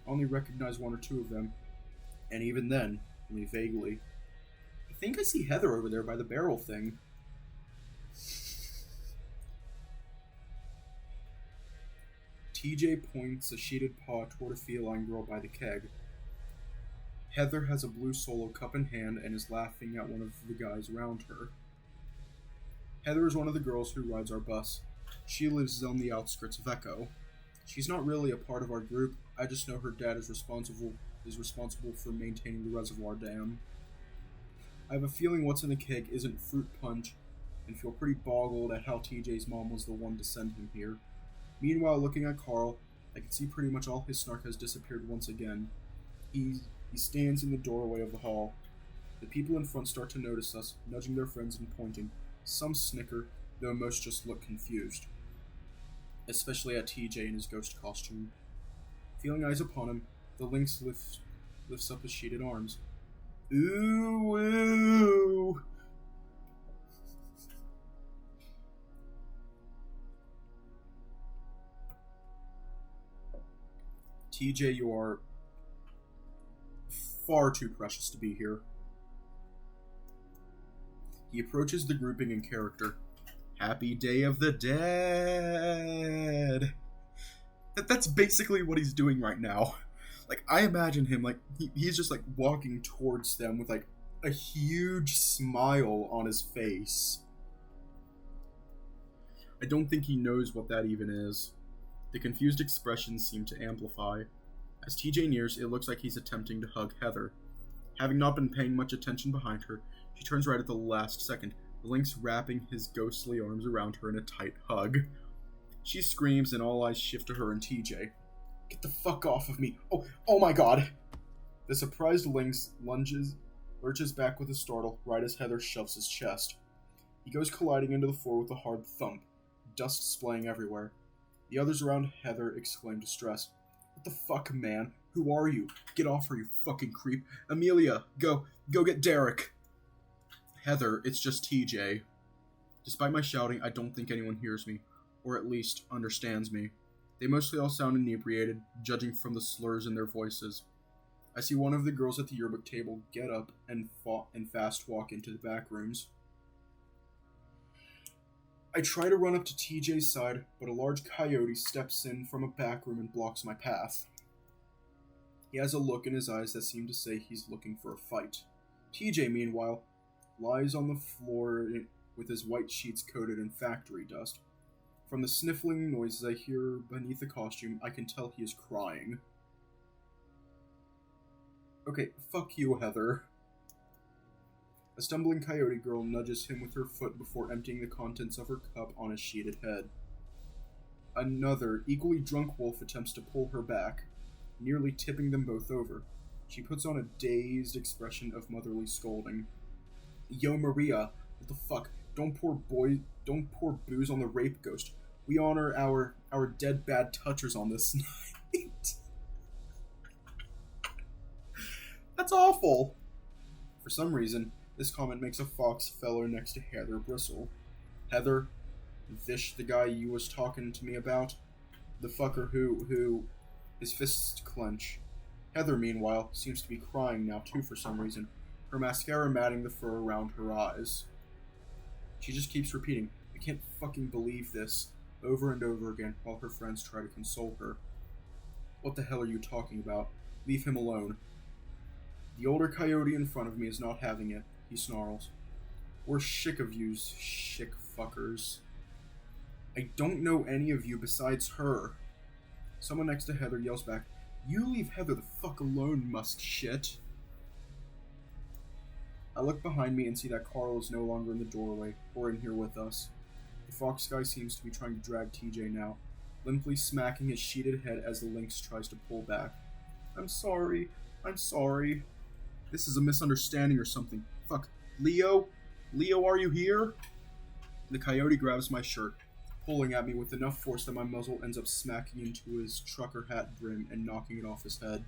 I only recognize 1 or 2 of them, and even then, only vaguely. I think I see Heather over there by the barrel thing. TJ points a sheeted paw toward a feline girl by the keg. Heather has a blue Solo cup in hand and is laughing at one of the guys around her. Heather is one of the girls who rides our bus. She lives on the outskirts of Echo. She's not really a part of our group. I just know her dad is responsible for maintaining the reservoir dam. I have a feeling what's in the keg isn't fruit punch, and feel pretty boggled at how TJ's mom was the one to send him here. Meanwhile, looking at Carl, I can see pretty much all his snark has disappeared once again. He stands in the doorway of the hall. The people in front start to notice us, nudging their friends and pointing. Some snicker, though most just look confused. Especially at TJ in his ghost costume. Feeling eyes upon him, the lynx lifts up his sheeted arms. Ooh, ooh! TJ, you are far too precious to be here. He approaches the grouping in character. Happy Day of the Dead! That's basically what he's doing right now. Like, I imagine him, like, he's just, like, walking towards them with, like, a huge smile on his face. I don't think he knows what that even is. The confused expressions seem to amplify. As TJ nears, it looks like he's attempting to hug Heather. Having not been paying much attention behind her, she turns right at the last second, the lynx wrapping his ghostly arms around her in a tight hug. She screams and all eyes shift to her and TJ. Get the fuck off of me! Oh my god! The surprised lynx lurches back with a startle right as Heather shoves his chest. He goes colliding into the floor with a hard thump, dust splaying everywhere. The others around Heather exclaim distress. What the fuck, man? Who are you? Get off her, you fucking creep. Amelia, go get Derek. Heather, it's just TJ. Despite my shouting, I don't think anyone hears me, or at least understands me. They mostly all sound inebriated, judging from the slurs in their voices. I see one of the girls at the yearbook table get up and fast walk into the back rooms. I try to run up to TJ's side, but a large coyote steps in from a back room and blocks my path. He has a look in his eyes that seem to say he's looking for a fight. TJ, meanwhile, lies on the floor with his white sheets coated in factory dust. From the sniffling noises I hear beneath the costume, I can tell he is crying. Okay, fuck you, Heather. A stumbling coyote girl nudges him with her foot before emptying the contents of her cup on his sheeted head. Another, equally drunk wolf attempts to pull her back, nearly tipping them both over. She puts on a dazed expression of motherly scolding. Yo, Maria, what the fuck? Don't pour booze on the rape ghost. We honor our dead bad touchers on this night. That's awful. For some reason, this comment makes a fox feller next to Heather bristle. Heather, Vish, the guy you was talking to me about, the fucker who his fists clench. Heather, meanwhile, seems to be crying now too for some reason, her mascara matting the fur around her eyes. She just keeps repeating, I can't fucking believe this, over and over again while her friends try to console her. What the hell are you talking about? Leave him alone. The older coyote in front of me is not having it, he snarls. We're sick of yous, shick fuckers. I don't know any of you besides her. Someone next to Heather yells back, You leave Heather the fuck alone, musk shit. I look behind me and see that Carl is no longer in the doorway, or in here with us. The fox guy seems to be trying to drag TJ now, limply smacking his sheeted head as the lynx tries to pull back. I'm sorry. This is a misunderstanding or something. Fuck. Leo, are you here? The coyote grabs my shirt, pulling at me with enough force that my muzzle ends up smacking into his trucker hat brim and knocking it off his head.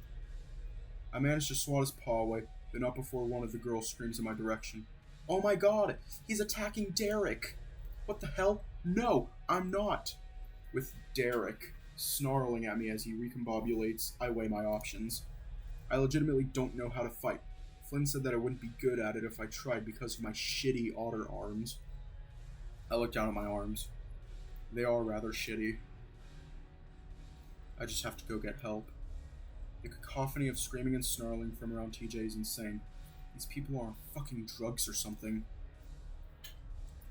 I manage to swat his paw away, but not before one of the girls screams in my direction. Oh my god, he's attacking Derek! What the hell? No, I'm not! With Derek snarling at me as he recombobulates, I weigh my options. I legitimately don't know how to fight. Flynn said that I wouldn't be good at it if I tried because of my shitty otter arms. I look down at my arms. They are rather shitty. I just have to go get help. The cacophony of screaming and snarling from around TJ is insane. These people are on fucking drugs or something.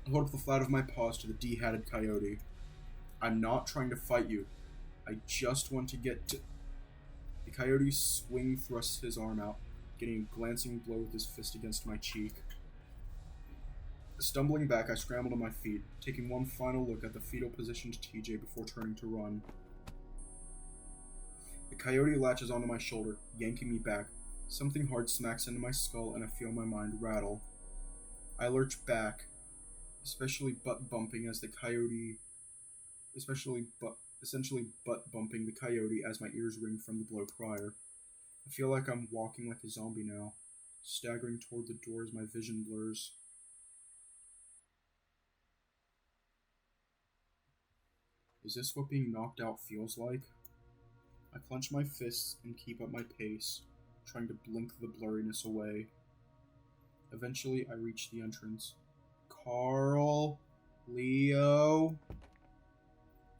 I hold up the flat of my paws to the D-hatted coyote. I'm not trying to fight you. I just want to get to... The coyote thrusts his arm out, getting a glancing blow with his fist against my cheek. Stumbling back, I scramble to my feet, taking one final look at the fetal positioned TJ before turning to run. The coyote latches onto my shoulder, yanking me back. Something hard smacks into my skull and I feel my mind rattle. I lurch back, especially butt bumping the coyote as my ears ring from the blow prior. I feel like I'm walking like a zombie now, staggering toward the door as my vision blurs. Is this what being knocked out feels like? I clench my fists and keep up my pace, trying to blink the blurriness away. Eventually, I reach the entrance. Carl? Leo?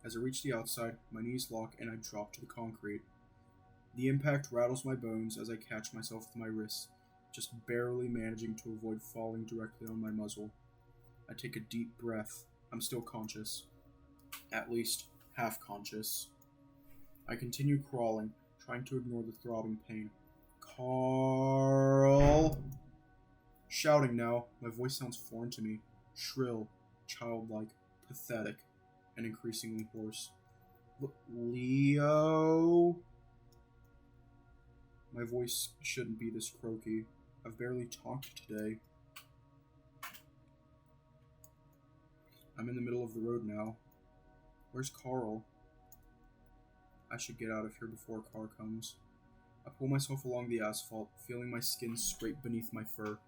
As I reach the outside, my knees lock and I drop to the concrete. The impact rattles my bones as I catch myself with my wrists, just barely managing to avoid falling directly on my muzzle. I take a deep breath. I'm still conscious. At least, half conscious. I continue crawling, trying to ignore the throbbing pain. Carl! Shouting now, my voice sounds foreign to me. Shrill, childlike, pathetic, and increasingly hoarse. Leo? My voice shouldn't be this croaky. I've barely talked today. I'm in the middle of the road now. Where's Carl? I should get out of here before a car comes. I pull myself along the asphalt, feeling my skin scrape beneath my fur.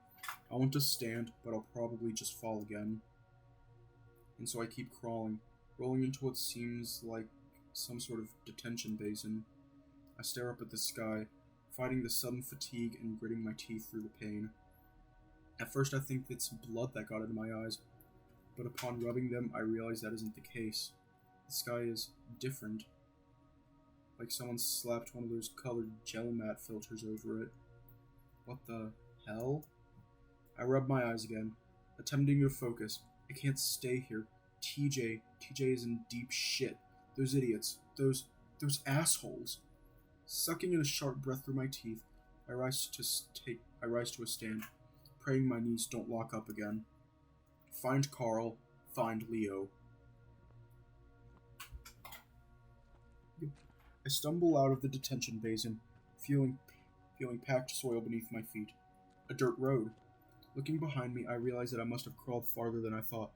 I want to stand, but I'll probably just fall again. And so I keep crawling, rolling into what seems like some sort of detention basin. I stare up at the sky, fighting the sudden fatigue and gritting my teeth through the pain. At first I think it's blood that got into my eyes, but upon rubbing them I realize that isn't the case. The sky is different, like someone slapped one of those colored gel matte filters over it. What the hell? I rub my eyes again, attempting to focus. I can't stay here. TJ is in deep shit. Those idiots. Those assholes. Sucking in a sharp breath through my teeth, I rise to a stand, praying my knees don't lock up again. Find Carl. Find Leo. I stumble out of the detention basin, feeling packed soil beneath my feet. A dirt road. Looking behind me, I realize that I must have crawled farther than I thought.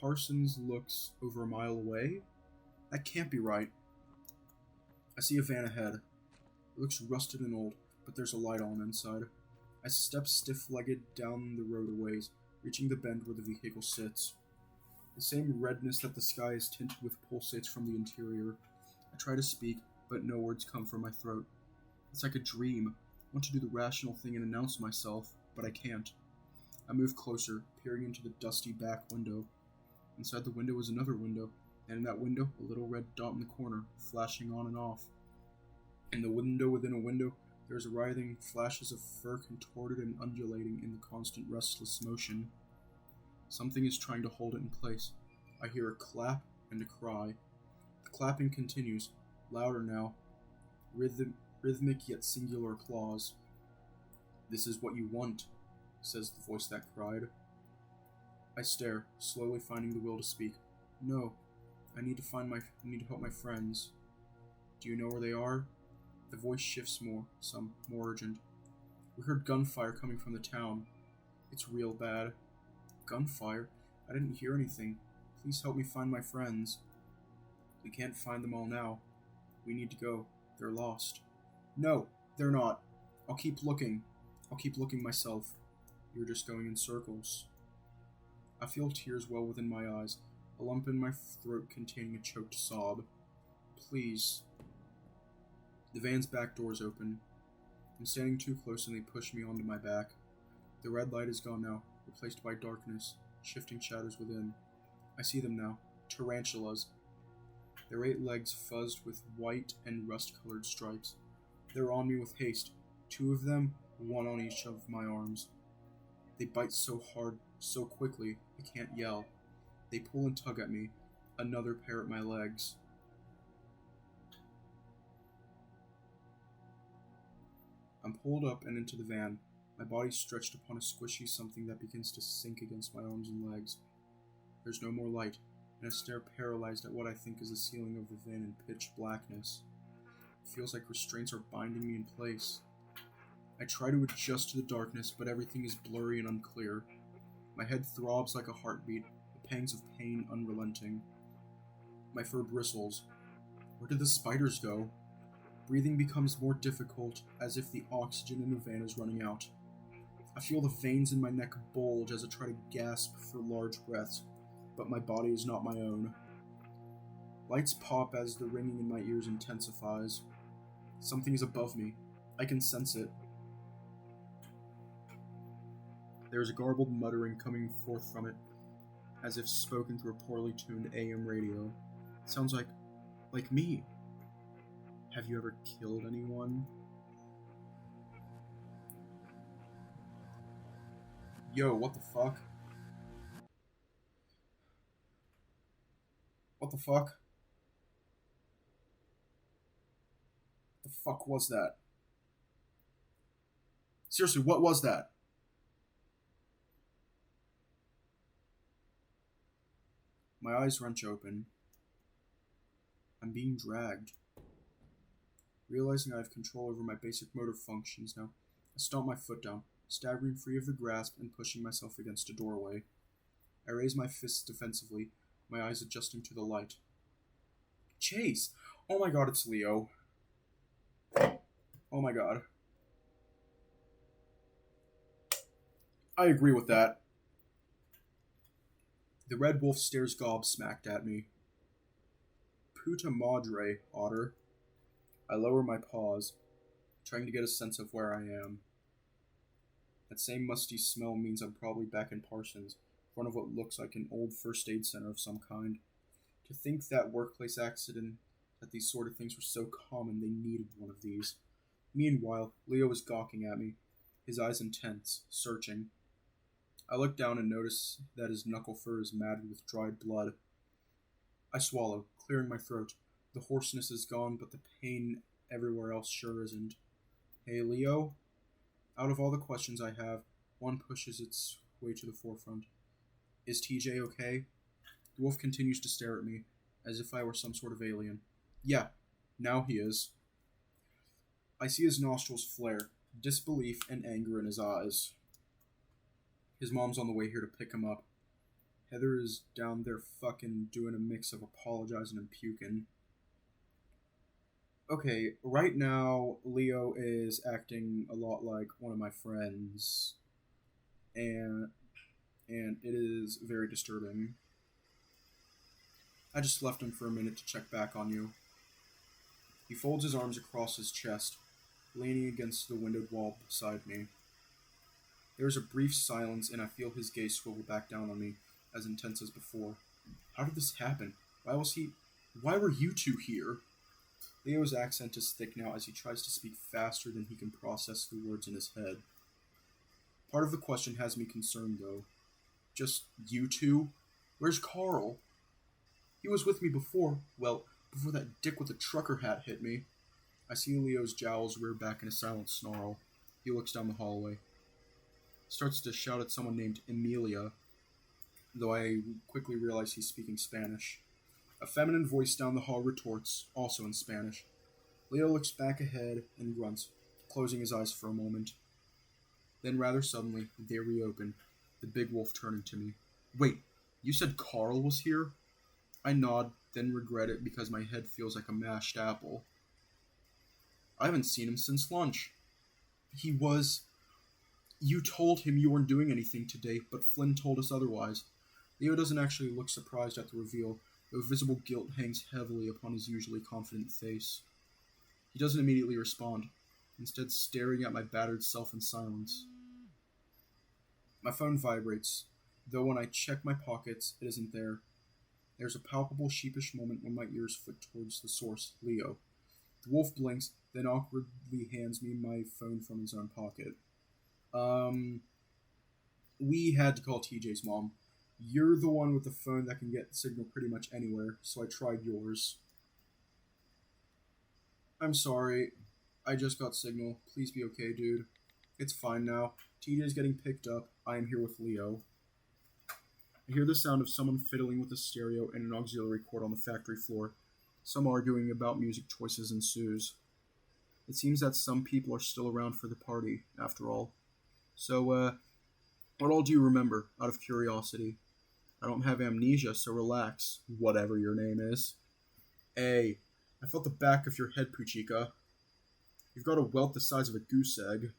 Parsons looks over a mile away? That can't be right. I see a van ahead. It looks rusted and old, but there's a light on inside. I step stiff-legged down the road a ways, reaching the bend where the vehicle sits. The same redness that the sky is tinted with pulsates from the interior. I try to speak, but no words come from my throat. It's like a dream. I want to do the rational thing and announce myself, but I can't. I move closer, peering into the dusty back window. Inside the window is another window, and in that window, a little red dot in the corner, flashing on and off. In the window within a window, there's writhing flashes of fur contorted and undulating in the constant restless motion. Something is trying to hold it in place. I hear a clap and a cry. The clapping continues, louder now, rhythmic yet singular applause. "This is what you want," says the voice that cried. I stare, slowly finding the will to speak. "No, I need to help my friends." "Do you know where they are?" The voice shifts more urgent. "We heard gunfire coming from the town. It's real bad." "Gunfire? I didn't hear anything. Please help me find my friends." "We can't find them all now. We need to go. They're lost." "No, they're not. I'll keep looking. I'll keep looking myself. You're just going in circles." I feel tears well within my eyes, a lump in my throat containing a choked sob. "Please." The van's back doors open. I'm standing too close and they push me onto my back. The red light is gone now, replaced by darkness, shifting shadows within. I see them now. Tarantulas. Their 8 legs fuzzed with white and rust-colored stripes. They're on me with haste. 2 of them, 1 on each of my arms. They bite so hard, so quickly, I can't yell. They pull and tug at me. Another pair at my legs. I'm pulled up and into the van. My body stretched upon a squishy something that begins to sink against my arms and legs. There's no more light, and I stare paralyzed at what I think is the ceiling of the van in pitch blackness. It feels like restraints are binding me in place. I try to adjust to the darkness, but everything is blurry and unclear. My head throbs like a heartbeat, the pangs of pain unrelenting. My fur bristles. Where did the spiders go? Breathing becomes more difficult, as if the oxygen in the van is running out. I feel the veins in my neck bulge as I try to gasp for large breaths, but my body is not my own. Lights pop as the ringing in my ears intensifies. Something is above me. I can sense it. There is a garbled muttering coming forth from it, as if spoken through a poorly tuned AM radio. It sounds like me. Have you ever killed anyone? Yo, what the fuck? What the fuck? The fuck was that? Seriously, what was that? My eyes wrench open. I'm being dragged. Realizing I have control over my basic motor functions now, I stomp my foot down, staggering free of the grasp and pushing myself against a doorway. I raise my fists defensively, my eyes adjusting to the light. Chase! Oh my god, it's Leo. Oh my god. I agree with that. The red wolf stares gobsmacked at me. Puta madre, otter. I lower my paws, trying to get a sense of where I am. That same musty smell means I'm probably back in Parsons, in front of what looks like an old first aid center of some kind. To think that workplace accident, that these sort of things were so common they needed one of these. Meanwhile, Leo is gawking at me, his eyes intense, searching. I look down and notice that his knuckle fur is matted with dried blood. I swallow, clearing my throat. The hoarseness is gone, but the pain everywhere else sure isn't. Hey, Leo? Out of all the questions I have, one pushes its way to the forefront. Is TJ okay? The wolf continues to stare at me, as if I were some sort of alien. Yeah, now he is. I see his nostrils flare, disbelief and anger in his eyes. His mom's on the way here to pick him up. Heather is down there fucking doing a mix of apologizing and puking. Okay, right now, Leo is acting a lot like one of my friends. And it is very disturbing. I just left him for a minute to check back on you. He folds his arms across his chest, leaning against the windowed wall beside me. There is a brief silence, and I feel his gaze swivel back down on me, as intense as before. How did this happen? Why were you two here? Leo's accent is thick now as he tries to speak faster than he can process the words in his head. Part of the question has me concerned, though. Just you two? Where's Carl? He was with me before that dick with the trucker hat hit me. I see Leo's jowls rear back in a silent snarl. He looks down the hallway. Starts to shout at someone named Emilia, though I quickly realize he's speaking Spanish. A feminine voice down the hall retorts, also in Spanish. Leo looks back ahead and grunts, closing his eyes for a moment. Then rather suddenly, they reopen, the big wolf turning to me. Wait, you said Carl was here? I nod, then regret it because my head feels like a mashed apple. I haven't seen him since lunch. You told him you weren't doing anything today, but Flynn told us otherwise. Leo doesn't actually look surprised at the reveal, though visible guilt hangs heavily upon his usually confident face. He doesn't immediately respond, instead staring at my battered self in silence. My phone vibrates, though when I check my pockets, it isn't there. There's a palpable sheepish moment when my ears flick towards the source, Leo. The wolf blinks, then awkwardly hands me my phone from his own pocket. We had to call TJ's mom. You're the one with the phone that can get signal pretty much anywhere, so I tried yours. I'm sorry. I just got signal. Please be okay, dude. It's fine now. TJ is getting picked up. I am here with Leo. I hear the sound of someone fiddling with a stereo and an auxiliary cord on the factory floor. Some arguing about music choices ensues. It seems that some people are still around for the party, after all. So, what all do you remember, out of curiosity? I don't have amnesia, so relax, whatever your name is. Hey, I felt the back of your head, Puchika. You've got a welt the size of a goose egg.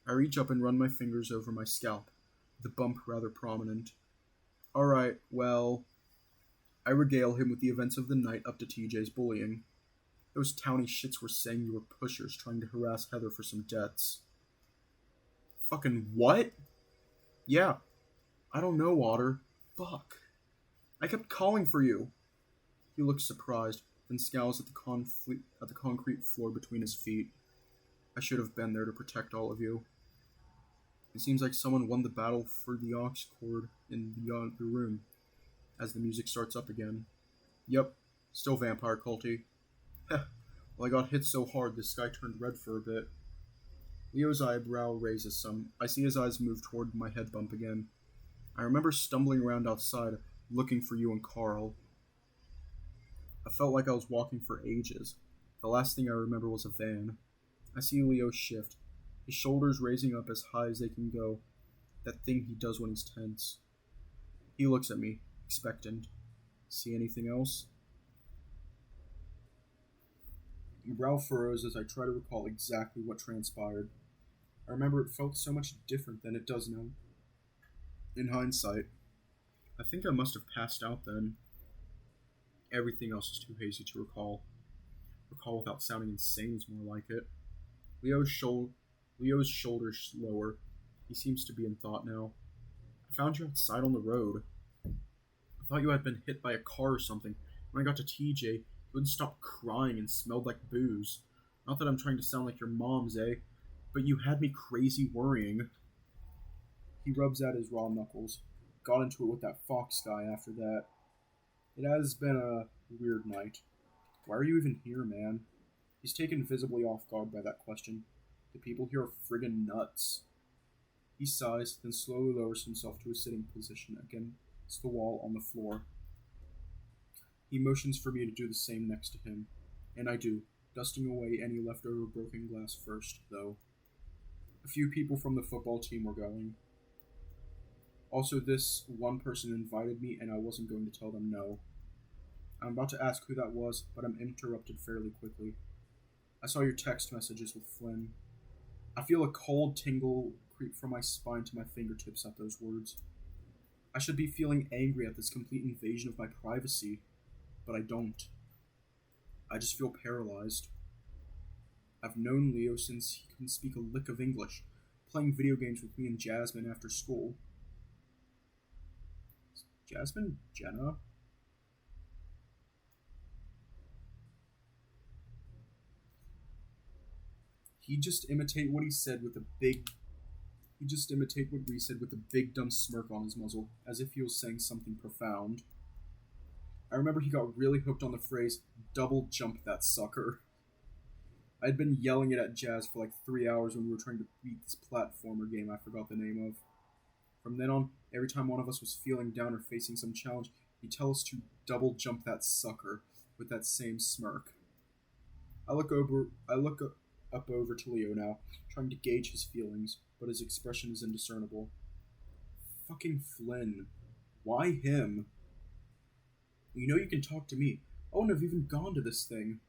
I reach up and run my fingers over my scalp, the bump rather prominent. Alright, well... I regale him with the events of the night up to TJ's bullying. Those towny shits were saying you were pushers trying to harass Heather for some debts. Fucking what? Yeah, I don't know, Otter. Fuck. I kept calling for you. He looks surprised, then scowls at the concrete floor between his feet. I should have been there to protect all of you. It seems like someone won the battle for the aux cord in the other room, as the music starts up again. Yep, still vampire culty. Heh, well I got hit so hard this guy turned red for a bit. Leo's eyebrow raises some. I see his eyes move toward my head bump again. I remember stumbling around outside, looking for you and Carl. I felt like I was walking for ages. The last thing I remember was a van. I see Leo shift, his shoulders raising up as high as they can go, that thing he does when he's tense. He looks at me, expectant. See anything else? My brow furrows as I try to recall exactly what transpired. I remember it felt so much different than it does now. In hindsight, I think I must have passed out then. Everything else is too hazy to recall. Recall without sounding insane is more like it. Leo's shoulders lower. He seems to be in thought now. I found you outside on the road. I thought you had been hit by a car or something. When I got to TJ, you wouldn't stop crying and smelled like booze. Not that I'm trying to sound like your mom's, eh? But you had me crazy worrying. He rubs out his raw knuckles. Got into it with that Fox guy after that. It has been a weird night. Why are you even here, man? He's taken visibly off guard by that question. The people here are friggin' nuts. He sighs, then slowly lowers himself to a sitting position against the wall on the floor. He motions for me to do the same next to him, and I do, dusting away any leftover broken glass first, though. A few people from the football team were going. Also, this one person invited me, and I wasn't going to tell them no. I'm about to ask who that was, but I'm interrupted fairly quickly. I saw your text messages with Flynn. I feel a cold tingle creep from my spine to my fingertips at those words. I should be feeling angry at this complete invasion of my privacy, but I don't. I just feel paralyzed. I've known Leo since he couldn't speak a lick of English, playing video games with me and Jasmine after school. Jasmine? Jenna? He just imitate what we said with a big dumb smirk on his muzzle, as if he was saying something profound. I remember he got really hooked on the phrase, double jump that sucker. I'd been yelling it at Jazz for like 3 hours when we were trying to beat this platformer game I forgot the name of. From then on, every time one of us was feeling down or facing some challenge, he'd tell us to double jump that sucker with that same smirk. I look up over to Leo now, trying to gauge his feelings, but his expression is indiscernible. Fucking Flynn. Why him? You know you can talk to me. I wouldn't have even gone to this thing.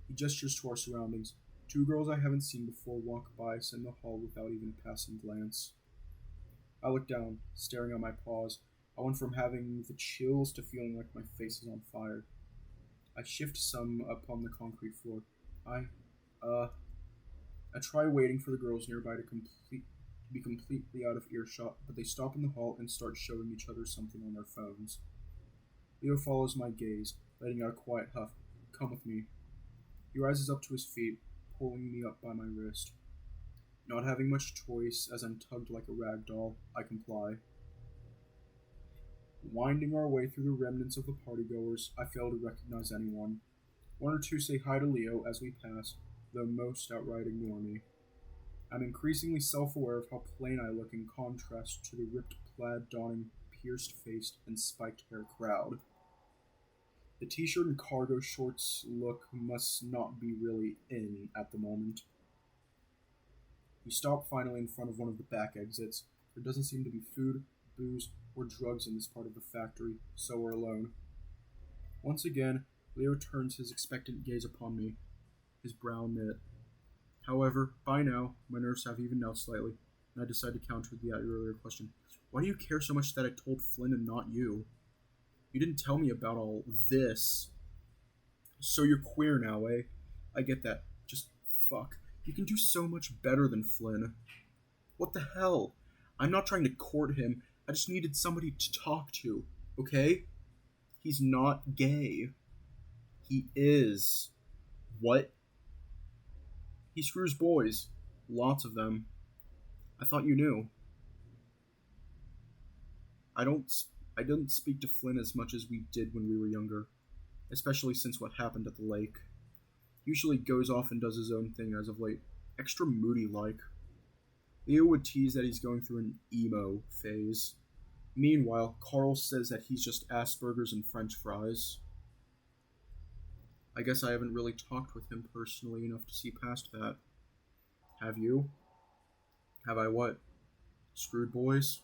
He gestures to our surroundings. 2 girls I haven't seen before walk by us in the hall without even a passing glance. I look down, staring at my paws. I went from having the chills to feeling like my face is on fire. I shift some upon the concrete floor. I try waiting for the girls nearby to be completely out of earshot, but they stop in the hall and start showing each other something on their phones. Leo follows my gaze, letting out a quiet huff. Come with me. He rises up to his feet, pulling me up by my wrist. Not having much choice as I'm tugged like a rag doll, I comply. Winding our way through the remnants of the partygoers, I fail to recognize anyone. 1 or 2 say hi to Leo as we pass, though most outright ignore me. I'm increasingly self-aware of how plain I look in contrast to the ripped plaid donning, pierced-faced, and spiked-hair crowd. The t-shirt and cargo shorts look must not be really in at the moment. We stop finally in front of one of the back exits. There doesn't seem to be food, booze, or drugs in this part of the factory, so we're alone. Once again, Leo turns his expectant gaze upon me, his brow knit. However, by now, my nerves have evened out slightly, and I decide to counter the earlier question. Why do you care so much that I told Flynn and not you? You didn't tell me about all this. So you're queer now, eh? I get that. Just fuck. You can do so much better than Flynn. What the hell? I'm not trying to court him. I just needed somebody to talk to, okay? He's not gay. He is. What? He screws boys. Lots of them. I thought you knew. I don't I didn't speak to Flynn as much as we did when we were younger, especially since what happened at the lake. He usually goes off and does his own thing as of late, extra moody like. Leo would tease that he's going through an emo phase. Meanwhile, Carl says that he's just Asperger's and French fries. I guess I haven't really talked with him personally enough to see past that. Have you? Have I what? Screwed boys?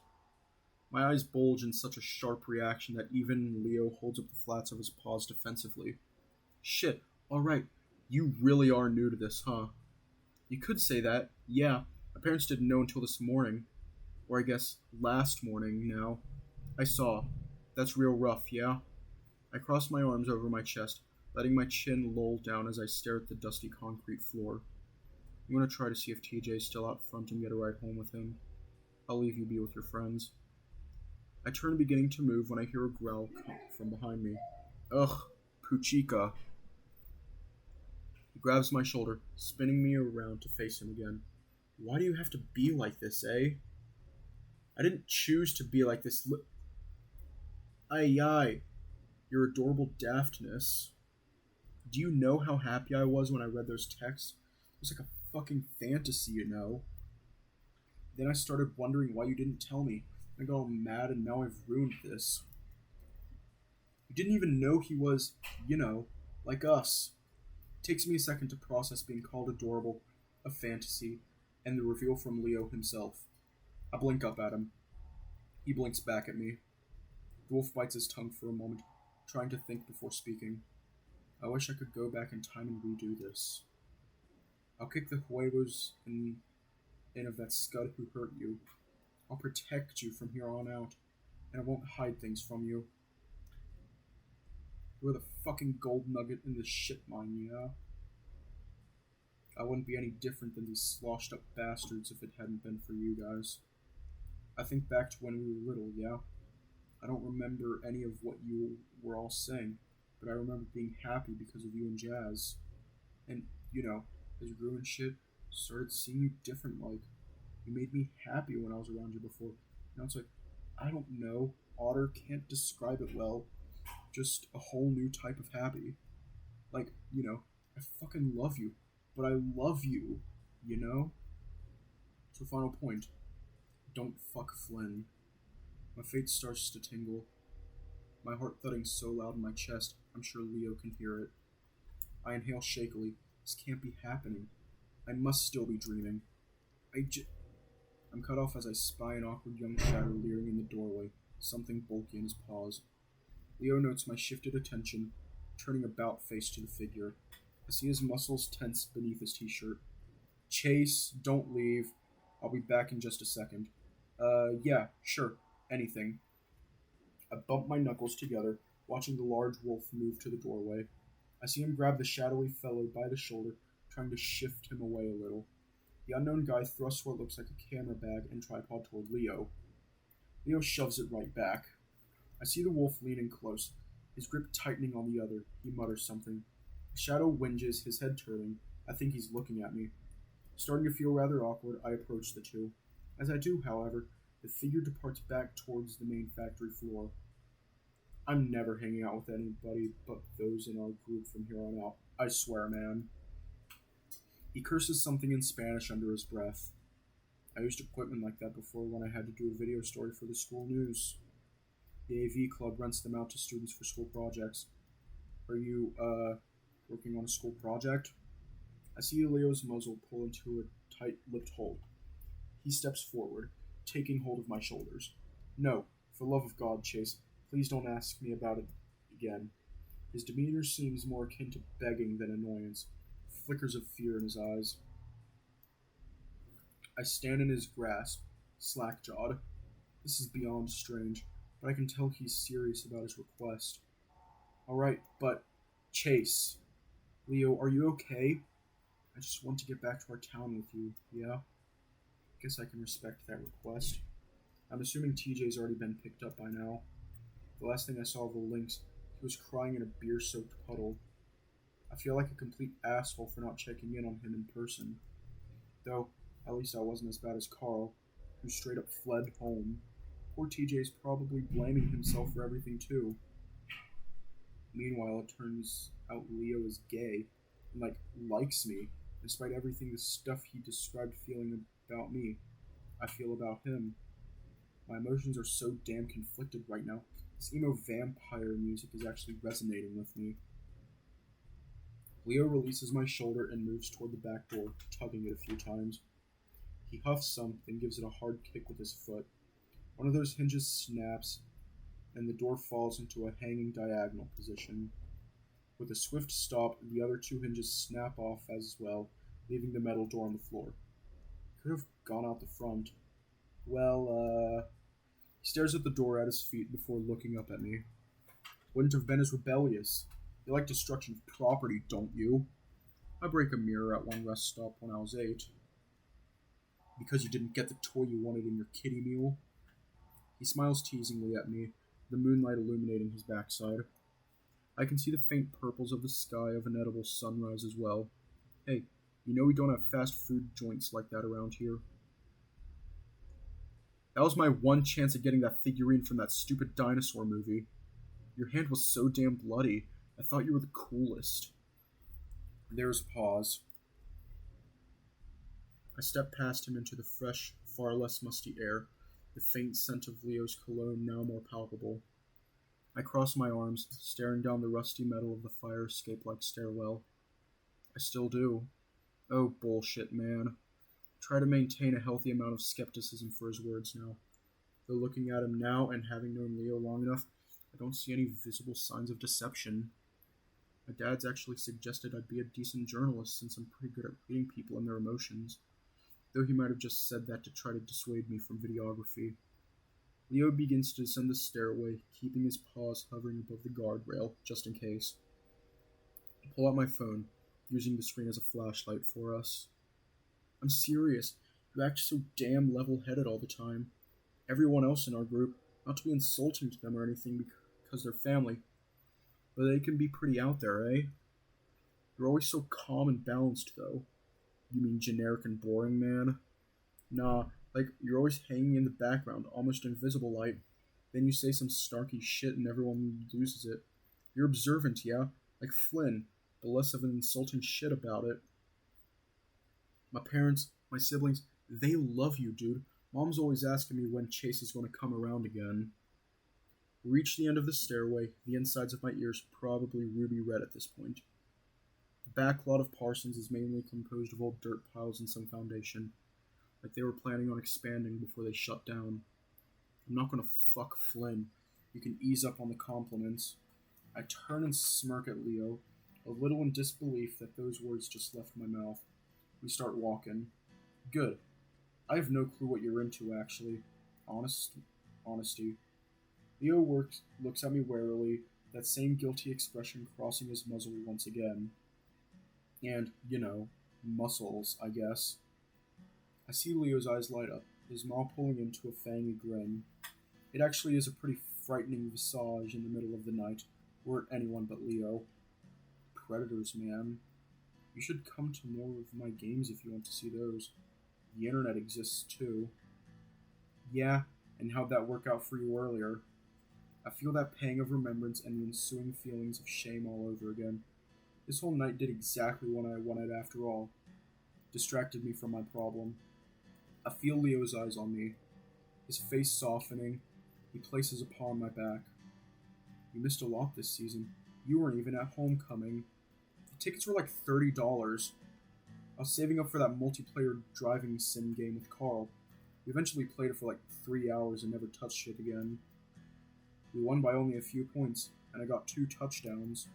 My eyes bulge in such a sharp reaction that even Leo holds up the flats of his paws defensively. Shit, alright, you really are new to this, huh? You could say that, yeah. My parents didn't know until this morning. Or I guess last morning now. I saw. That's real rough, yeah? I cross my arms over my chest, letting my chin loll down as I stare at the dusty concrete floor. I'm gonna try to see if TJ's still out front and get a ride home with him. I'll leave you be with your friends. I turn beginning to move when I hear a growl come from behind me. Ugh, Puchika. He grabs my shoulder, spinning me around to face him again. Why do you have to be like this, eh? I didn't choose to be like this. Aye, your adorable daftness. Do you know how happy I was when I read those texts? It was like a fucking fantasy, you know? Then I started wondering why you didn't tell me. I got all mad and now I've ruined this. You didn't even know he was, like us. It takes me a second to process being called adorable, a fantasy, and the reveal from Leo himself. I blink up at him. He blinks back at me. The wolf bites his tongue for a moment, trying to think before speaking. I wish I could go back in time and redo this. I'll kick the huevos in of that scud who hurt you. I'll protect you from here on out, and I won't hide things from you. You're the fucking gold nugget in this shit mine, yeah? I wouldn't be any different than these sloshed up bastards if it hadn't been for you guys. I think back to when we were little, yeah? I don't remember any of what you were all saying, but I remember being happy because of you and Jazz. And, as you grew and shit, started seeing you different, like, you made me happy when I was around you before. Now it's like, I don't know, Otter can't describe it well. Just a whole new type of happy. Like, I fucking love you. But I love you, So final point. Don't fuck Flynn. My face starts to tingle. My heart thudding so loud in my chest, I'm sure Leo can hear it. I inhale shakily. This can't be happening. I must still be dreaming. I'm cut off as I spy an awkward young shadow leering in the doorway, something bulky in his paws. Leo notes my shifted attention, turning about face to the figure. I see his muscles tense beneath his t-shirt. Chase, don't leave. I'll be back in just a second. Yeah, sure. Anything. I bump my knuckles together, watching the large wolf move to the doorway. I see him grab the shadowy fellow by the shoulder, trying to shift him away a little. The unknown guy thrusts what looks like a camera bag and tripod toward Leo. Leo shoves it right back. I see the wolf leaning close, his grip tightening on the other. He mutters something. The shadow whinges, his head turning. I think he's looking at me. Starting to feel rather awkward, I approach the two. As I do, however, the figure departs back towards the main factory floor. I'm never hanging out with anybody but those in our group from here on out. I swear, man. He curses something in Spanish under his breath. I used equipment like that before when I had to do a video story for the school news. The AV club rents them out to students for school projects. Are you, working on a school project? I see Leo's muzzle pull into a tight-lipped hold. He steps forward, taking hold of my shoulders. No, for the love of God, Chase, please don't ask me about it again. His demeanor seems more akin to begging than annoyance, flickers of fear in his eyes. I stand in his grasp, slack-jawed. This is beyond strange, but I can tell he's serious about his request. All right, but Chase, Leo, are you okay? I just want to get back to our town with you, yeah? Guess I can respect that request. I'm assuming TJ's already been picked up by now. The last thing I saw of the Lynx, he was crying in a beer-soaked puddle. I feel like a complete asshole for not checking in on him in person. Though, at least I wasn't as bad as Carl, who straight up fled home. Poor TJ's probably blaming himself for everything too. Meanwhile, it turns out Leo is gay and, likes me, despite everything the stuff he described feeling about me. I feel about him. My emotions are so damn conflicted right now. This emo vampire music is actually resonating with me. Leo releases my shoulder and moves toward the back door, tugging it a few times. He huffs some, then gives it a hard kick with his foot. One of those hinges snaps, and the door falls into a hanging diagonal position. With a swift stop, the other two hinges snap off as well, leaving the metal door on the floor. Could have gone out the front. Well, he stares at the door at his feet before looking up at me. Wouldn't have been as rebellious. You like destruction of property, don't you? I break a mirror at one rest stop when I was 8. Because you didn't get the toy you wanted in your kitty meal? He smiles teasingly at me, the moonlight illuminating his backside. I can see the faint purples of the sky of an edible sunrise as well. Hey, you know we don't have fast food joints like that around here. That was my one chance at getting that figurine from that stupid dinosaur movie. Your hand was so damn bloody. I thought you were the coolest. There's a pause. I step past him into the fresh, far less musty air, the faint scent of Leo's cologne now more palpable. I cross my arms, staring down the rusty metal of the fire escape-like stairwell. I still do. Oh, bullshit, man. Try to maintain a healthy amount of skepticism for his words now. Though looking at him now and having known Leo long enough, I don't see any visible signs of deception. My dad's actually suggested I'd be a decent journalist since I'm pretty good at reading people and their emotions, though he might have just said that to try to dissuade me from videography. Leo begins to descend the stairway, keeping his paws hovering above the guardrail, just in case. I pull out my phone, using the screen as a flashlight for us. I'm serious. You act so damn level-headed all the time. Everyone else in our group, not to be insulting to them or anything because they're family, but they can be pretty out there, eh? You're always so calm and balanced, though. You mean generic and boring, man? Nah, you're always hanging in the background, almost invisible light. Then you say some snarky shit and everyone loses it. You're observant, yeah? Like Flynn, but less of an insulting shit about it. My parents, my siblings, they love you, dude. Mom's always asking me when Chase is going to come around again. We reach the end of the stairway, the insides of my ears probably ruby red at this point. The back lot of Parsons is mainly composed of old dirt piles and some foundation, like they were planning on expanding before they shut down. I'm not going to fuck Flynn. You can ease up on the compliments. I turn and smirk at Leo, a little in disbelief that those words just left my mouth. We start walking. Good. I have no clue what you're into, actually. Honesty. Leo looks at me warily, that same guilty expression crossing his muzzle once again. And, muscles, I guess. I see Leo's eyes light up, his mouth pulling into a fangy grin. It actually is a pretty frightening visage in the middle of the night, were it anyone but Leo. Predators, man. You should come to more of my games if you want to see those. The internet exists too. Yeah, and how'd that work out for you earlier? I feel that pang of remembrance and the ensuing feelings of shame all over again. This whole night did exactly what I wanted after all. distracted me from my problem. I feel Leo's eyes on me, his face softening. He places a paw on my back. You missed a lot this season. You weren't even at homecoming. The tickets were like $30. I was saving up for that multiplayer driving sim game with Carl. We eventually played it for like 3 hours and never touched it again. We won by only a few points, and I got 2 touchdowns.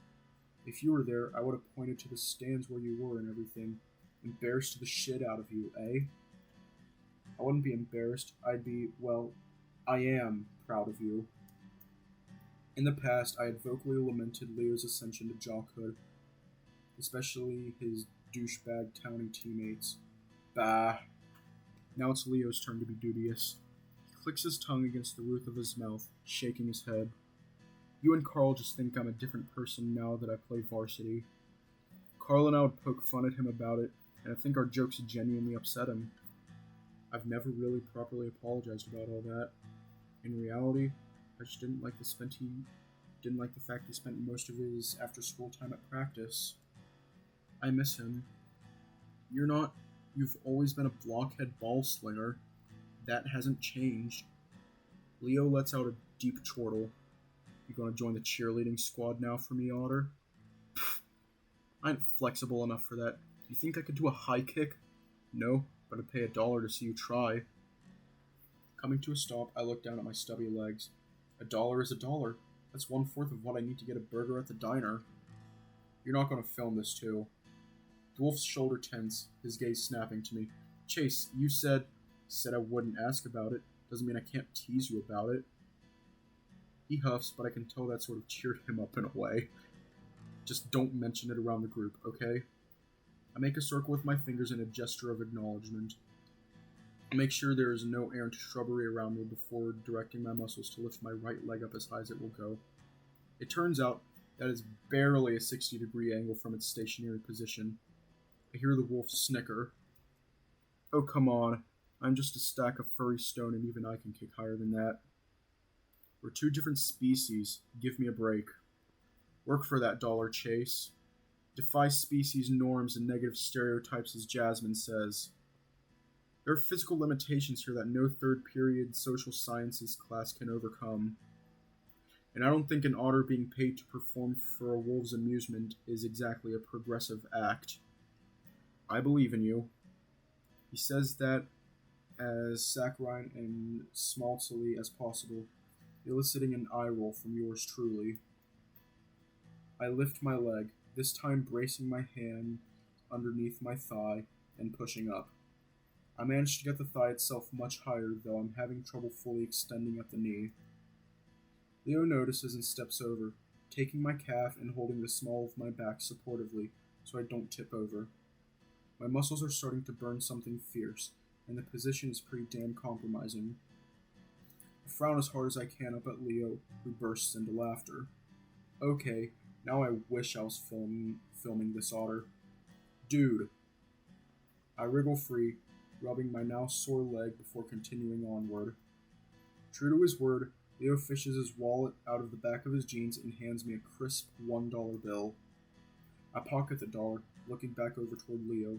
If you were there, I would have pointed to the stands where you were and everything. Embarrassed the shit out of you, eh? I wouldn't be embarrassed. I'd be, well, I am proud of you. In the past, I had vocally lamented Leo's ascension to jockhood, especially his douchebag townie teammates. Bah. Now it's Leo's turn to be dubious. He clicks his tongue against the roof of his mouth, shaking his head. You and Carl just think I'm a different person now that I play varsity. Carl and I would poke fun at him about it, and I think our jokes genuinely upset him. I've never really properly apologized about all that. In reality, I just didn't like the fact he spent most of his after-school time at practice. I miss him. You've always been a blockhead ball slinger. That hasn't changed. Leo lets out a deep chortle. You gonna join the cheerleading squad now for me, Otter? Pfft, I ain't flexible enough for that. Do you think I could do a high kick? No, but I'd pay $1 to see you try. Coming to a stop, I look down at my stubby legs. $1 is $1. That's 1/4 of what I need to get a burger at the diner. You're not gonna film this too. The wolf's shoulder tense, his gaze snapping to me. Chase, you said I wouldn't ask about it. Doesn't mean I can't tease you about it. He huffs, but I can tell that sort of cheered him up in a way. Just don't mention it around the group, okay? I make a circle with my fingers in a gesture of acknowledgement. I make sure there is no errant shrubbery around me before directing my muscles to lift my right leg up as high as it will go. It turns out that is barely a 60-degree angle from its stationary position. I hear the wolf snicker. Oh, come on. I'm just a stack of furry stone and even I can kick higher than that. We're 2 different species. Give me a break. Work for that $1, Chase. Defy species norms and negative stereotypes, as Jasmine says. There are physical limitations here that no third-period social sciences class can overcome. And I don't think an otter being paid to perform for a wolf's amusement is exactly a progressive act. I believe in you. He says that as saccharine and smaltzily as possible, eliciting an eye roll from yours truly. I lift my leg, this time bracing my hand underneath my thigh and pushing up. I manage to get the thigh itself much higher, though I'm having trouble fully extending at the knee. Leo notices and steps over, taking my calf and holding the small of my back supportively so I don't tip over. My muscles are starting to burn something fierce, and the position is pretty damn compromising. I frown as hard as I can up at Leo, who bursts into laughter. Okay, now I wish I was filming this otter. Dude. I wriggle free, rubbing my now sore leg before continuing onward. True to his word, Leo fishes his wallet out of the back of his jeans and hands me a crisp $1 bill. I pocket the dollar, looking back over toward Leo.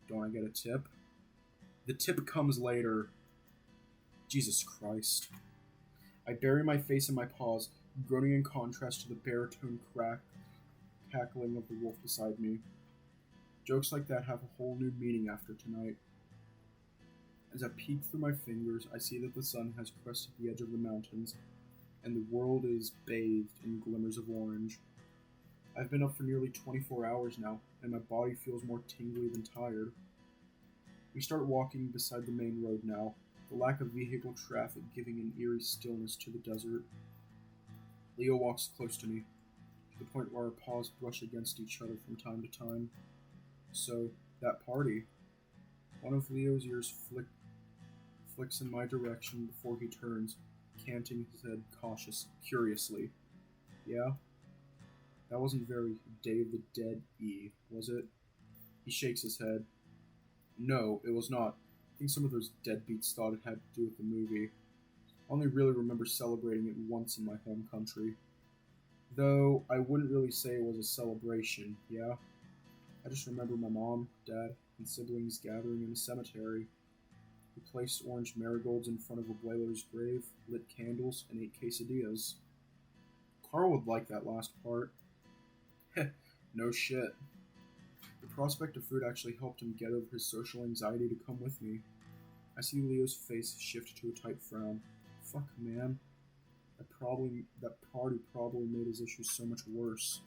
Don't I get a tip? The tip comes later. Jesus Christ. I bury my face in my paws, groaning in contrast to the baritone cackling of the wolf beside me. Jokes like that have a whole new meaning after tonight. As I peek through my fingers, I see that the sun has crested the edge of the mountains, and the world is bathed in glimmers of orange. I've been up for nearly 24 hours now, and my body feels more tingly than tired. We start walking beside the main road now, the lack of vehicle traffic giving an eerie stillness to the desert. Leo walks close to me, to the point where our paws brush against each other from time to time. So, that party. One of Leo's ears flicks in my direction before he turns, canting his head curiously. Yeah? That wasn't very Day of the Dead-y, was it? He shakes his head. No, it was not. I think some of those deadbeats thought it had to do with the movie. I only really remember celebrating it once in my home country. Though, I wouldn't really say it was a celebration, yeah? I just remember my mom, dad, and siblings gathering in a cemetery. We placed orange marigolds in front of Abuelo's grave, lit candles, and ate quesadillas. Carl would like that last part. Heh, no shit. The prospect of food actually helped him get over his social anxiety to come with me. I see Leo's face shift to a tight frown. Fuck, man. That party probably made his issues so much worse.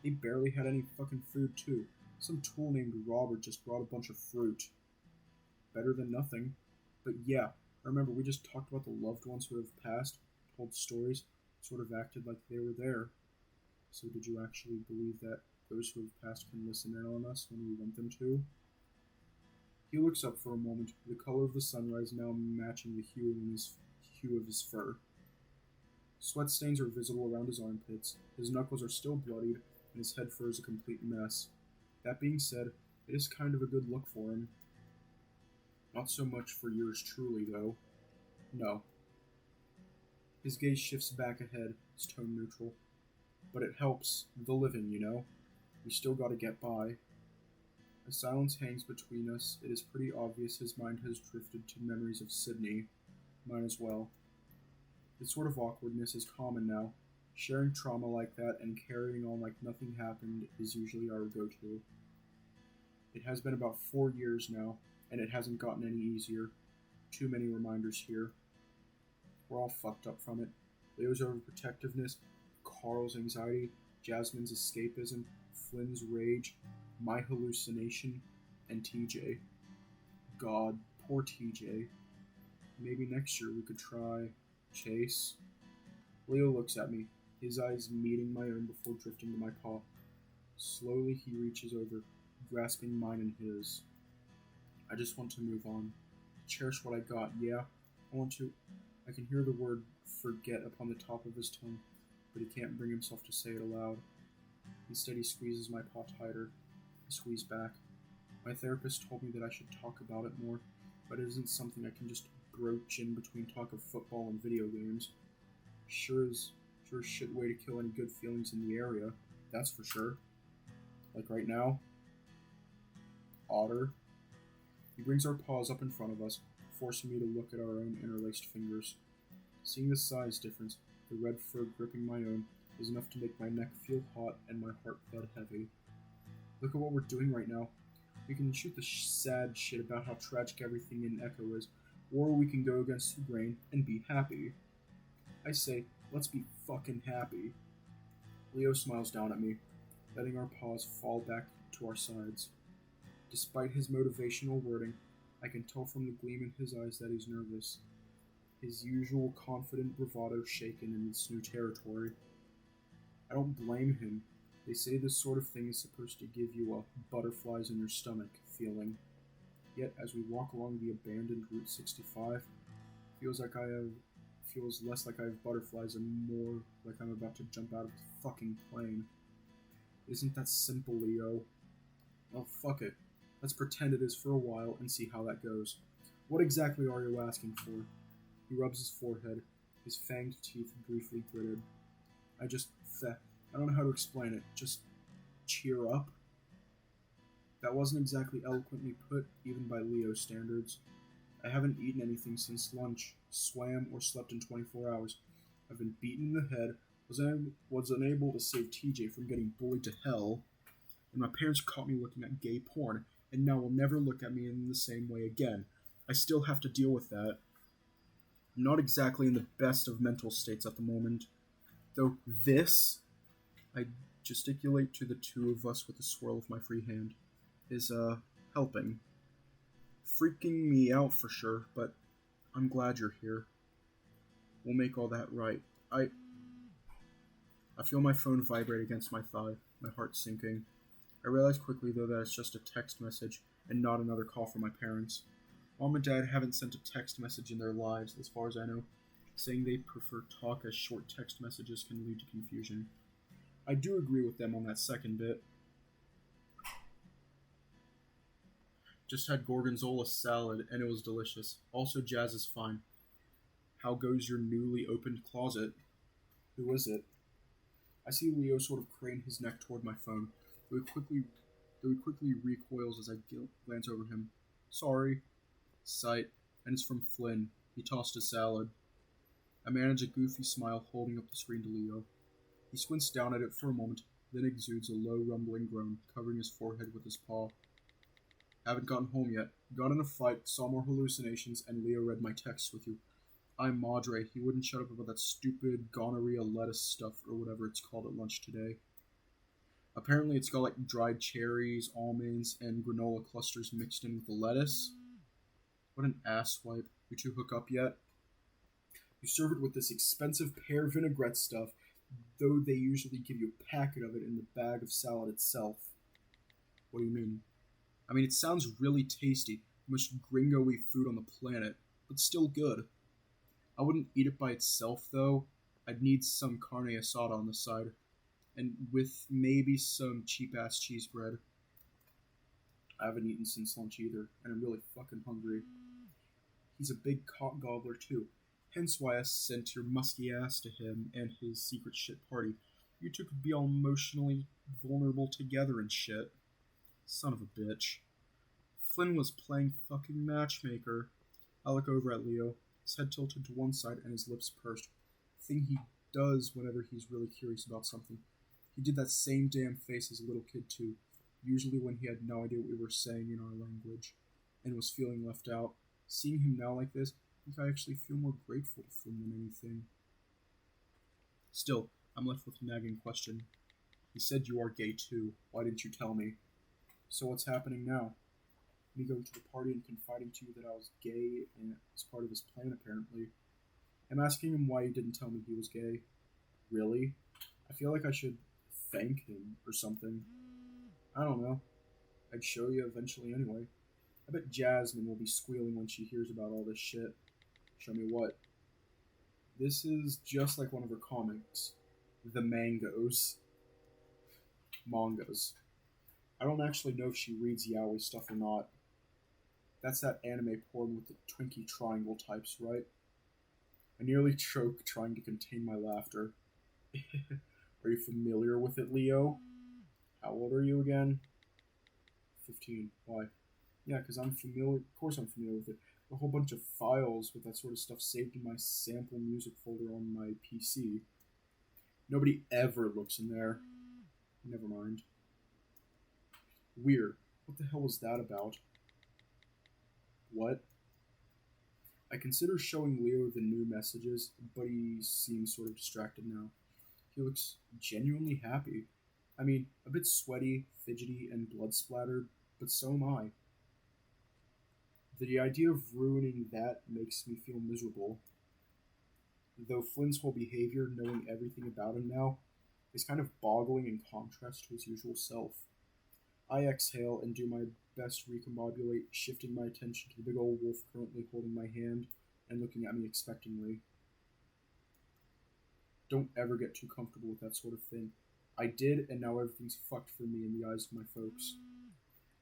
He barely had any fucking food, too. Some tool named Robert just brought a bunch of fruit. Better than nothing. But yeah, remember we just talked about the loved ones who have passed, told stories, sort of acted like they were there. So did you actually believe that those who have passed can listen in on us when we want them to? He looks up for a moment, the color of the sunrise now matching the hue of his fur. Sweat stains are visible around his armpits, his knuckles are still bloodied, and his head fur is a complete mess. That being said, it is kind of a good look for him. Not so much for yours truly, though. No. His gaze shifts back ahead, his tone neutral. But it helps. The living, you know. We still gotta get by. As silence hangs between us, it is pretty obvious his mind has drifted to memories of Sydney. Mine as well. This sort of awkwardness is common now. Sharing trauma like that and carrying on like nothing happened is usually our go-to. It has been about 4 years now, and it hasn't gotten any easier. Too many reminders here. We're all fucked up from it. Leo's overprotectiveness, Carl's anxiety, Jasmine's escapism, Flynn's rage, my hallucination, and TJ. God, poor TJ. Maybe next year we could try Chase. Leo looks at me, his eyes meeting my own before drifting to my paw. Slowly he reaches over, grasping mine in his. I just want to move on. Cherish what I got, yeah? I can hear the word forget upon the top of his tongue, but he can't bring himself to say it aloud. Instead he squeezes my paw tighter. I squeeze back. My therapist told me that I should talk about it more, but it isn't something I can just broach in between talk of football and video games. Sure is a shit way to kill any good feelings in the area, that's for sure. Like right now. Otter. He brings our paws up in front of us, forcing me to look at our own interlaced fingers. Seeing the size difference, the red fur gripping my own, is enough to make my neck feel hot and my heart thud heavy. Look at what we're doing right now. We can shoot the sad shit about how tragic everything in Echo is, or we can go against the grain and be happy. I say, let's be fucking happy. Leo smiles down at me, letting our paws fall back to our sides. Despite his motivational wording, I can tell from the gleam in his eyes that he's nervous. His usual confident bravado shaken in this new territory. I don't blame him. They say this sort of thing is supposed to give you a butterflies in your stomach feeling. Yet as we walk along the abandoned Route 65, feels less like I have butterflies and more like I'm about to jump out of a fucking plane. Isn't that simple, Leo? Well, fuck it. Let's pretend it is for a while and see how that goes. What exactly are you asking for? He rubs his forehead, his fanged teeth briefly gritted. I don't know how to explain it. Just cheer up? That wasn't exactly eloquently put, even by Leo's standards. I haven't eaten anything since lunch, swam, or slept in 24 hours. I've been beaten in the head, was unable to save TJ from getting bullied to hell, and my parents caught me looking at gay porn, and now will never look at me in the same way again. I still have to deal with that. I'm not exactly in the best of mental states at the moment, though this, I gesticulate to the two of us with a swirl of my free hand, is, helping. Freaking me out for sure, but I'm glad you're here. We'll make all that right. I feel my phone vibrate against my thigh, my heart sinking. I realize quickly, though, that it's just a text message and not another call from my parents. Mom and Dad haven't sent a text message in their lives, as far as I know, saying they prefer talk as short text messages can lead to confusion. I do agree with them on that second bit. Just had gorgonzola salad, and it was delicious. Also, Jazz is fine. How goes your newly opened closet? Who is it? I see Leo sort of crane his neck toward my phone. We quickly though he quickly recoils as I glance over him. Sorry. Sight, and it's from Flynn. He tossed a salad. I manage a goofy smile holding up the screen to Leo. He squints down at it for a moment, then exudes a low rumbling groan, covering his forehead with his paw. Haven't gotten home yet. Got in a fight, saw more hallucinations, and Leo read my text with you. I'm Madre. He wouldn't shut up about that stupid gonorrhea lettuce stuff or whatever it's called at lunch today. Apparently it's got like dried cherries, almonds, and granola clusters mixed in with the lettuce. What an asswipe. You two hook up yet? You serve it with this expensive pear vinaigrette stuff, though they usually give you a packet of it in the bag of salad itself. What do you mean? I mean, it sounds really tasty, the most gringo-y food on the planet, but still good. I wouldn't eat it by itself, though. I'd need some carne asada on the side, and with maybe some cheap-ass cheese bread. I haven't eaten since lunch either, and I'm really fucking hungry. He's a big cock gobbler, too. Hence why I sent your musky ass to him and his secret shit party. You two could be all emotionally vulnerable together and shit. Son of a bitch. Flynn was playing fucking matchmaker. I look over at Leo, his head tilted to one side and his lips pursed. Thing he does whenever he's really curious about something. He did that same damn face as a little kid too, usually when he had no idea what we were saying in our language, and was feeling left out. Seeing him now like this, I think I actually feel more grateful to Flynn than anything. Still, I'm left with a nagging question. He said you are gay too. Why didn't you tell me? So what's happening now? Me going to the party and confiding to you that I was gay and as part of his plan, apparently. I'm asking him why he didn't tell me he was gay. Really? I feel like I should thank him or something. I don't know. I'd show you eventually anyway. I bet Jasmine will be squealing when she hears about all this shit. Show me what? This is just like one of her comics. The Mangoes. Mangas. I don't actually know if she reads yaoi stuff or not. That's that anime porn with the Twinkie triangle types, right? I nearly choke trying to contain my laughter. Are you familiar with it, Leo? How old are you again? 15. Why? Yeah, because I'm familiar. Of course I'm familiar with it. A whole bunch of files with that sort of stuff saved in my sample music folder on my PC. Nobody ever looks in there. Never mind. Weird. What the hell was that about? What? I consider showing Leo the new messages, but he seems sort of distracted now. He looks genuinely happy. I mean, a bit sweaty, fidgety, and blood splattered, but so am I. The idea of ruining that makes me feel miserable. Though Flynn's whole behavior, knowing everything about him now, is kind of boggling in contrast to his usual self. I exhale and do my best to recombobulate, shifting my attention to the big old wolf currently holding my hand and looking at me expectantly. Don't ever get too comfortable with that sort of thing. I did, and now everything's fucked for me in the eyes of my folks.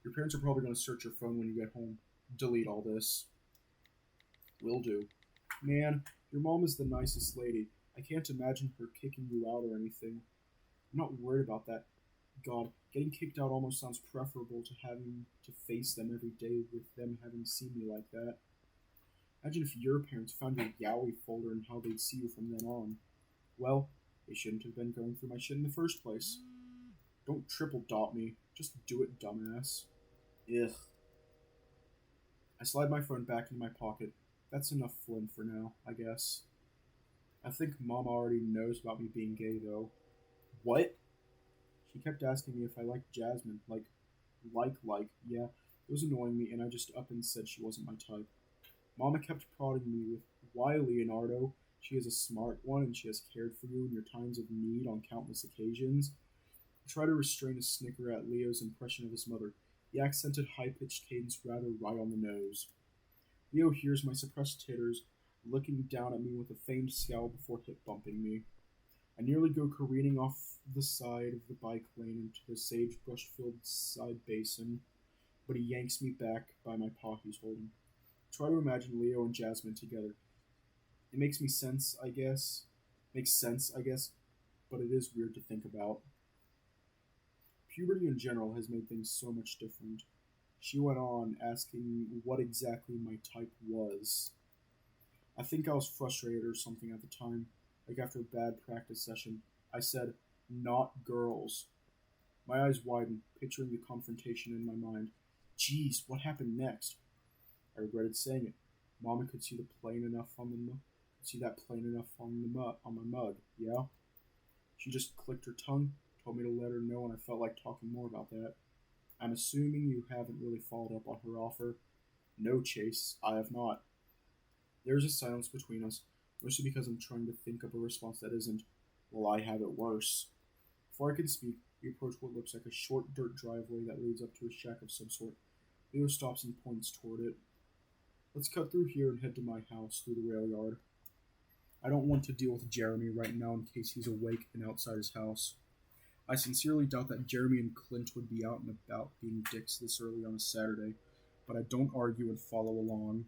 Your parents are probably going to search your phone when you get home. Delete all this. Will do. Man, your mom is the nicest lady. I can't imagine her kicking you out or anything. I'm not worried about that. God, getting kicked out almost sounds preferable to having to face them every day with them having seen me like that. Imagine if your parents found your yaoi folder and how they'd see you from then on. Well, they shouldn't have been going through my shit in the first place. Don't triple dot me. Just do it, dumbass. Ugh. I slide my phone back into my pocket. That's enough Flynn for now, I guess. I think Mom already knows about me being gay, though. What? She kept asking me if I liked Jasmine. Yeah. It was annoying me, and I just up and said she wasn't my type. Mama kept prodding me with, why, Leonardo? She is a smart one, and she has cared for you in your times of need on countless occasions. I try to restrain a snicker at Leo's impression of his mother. The accented, high-pitched cadence rather right on the nose. Leo hears my suppressed titters, looking down at me with a feigned scowl before hip-bumping me. I nearly go careening off the side of the bike lane into the sagebrush-filled side basin, but he yanks me back by my paw he's holding. I try to imagine Leo and Jasmine together. It makes sense, I guess, but it is weird to think about. Puberty in general has made things so much different. She went on, asking what exactly my type was. I think I was frustrated or something at the time. Like after a bad practice session, I said, "Not girls." My eyes widened, picturing the confrontation in my mind. Geez, what happened next? I regretted saying it. Mama could see the plain enough on the could see that plain enough on the on my mug. Yeah. She just clicked her tongue, told me to let her know when I felt like talking more about that. I'm assuming you haven't really followed up on her offer. No, Chase, I have not. There is a silence between us, mostly because I'm trying to think of a response that isn't, well, I have it worse. Before I can speak, we approach what looks like a short dirt driveway that leads up to a shack of some sort. Leo stops and points toward it. Let's cut through here and head to my house through the rail yard. I don't want to deal with Jeremy right now in case he's awake and outside his house. I sincerely doubt that Jeremy and Clint would be out and about being dicks this early on a Saturday, but I don't argue and follow along.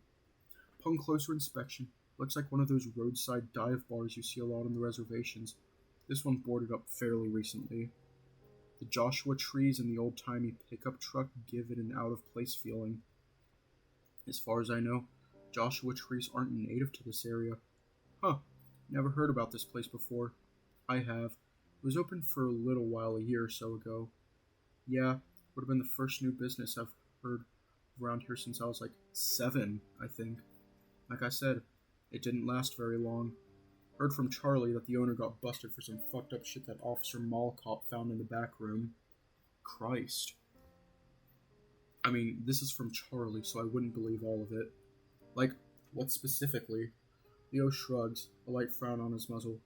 Upon closer inspection, looks like one of those roadside dive bars you see a lot on the reservations. This one boarded up fairly recently. The Joshua trees and the old-timey pickup truck give it an out-of-place feeling. As far as I know, Joshua trees aren't native to this area. Huh, never heard about this place before. I have. It was open for a little while a year or so ago. Yeah, would have been the first new business I've heard around here since I was like 7, I think. Like I said, it didn't last very long. Heard from Charlie that the owner got busted for some fucked up shit that Officer Malcop found in the back room. Christ. I mean, this is from Charlie, so I wouldn't believe all of it. Like, what specifically? Leo shrugs, a light frown on his muzzle.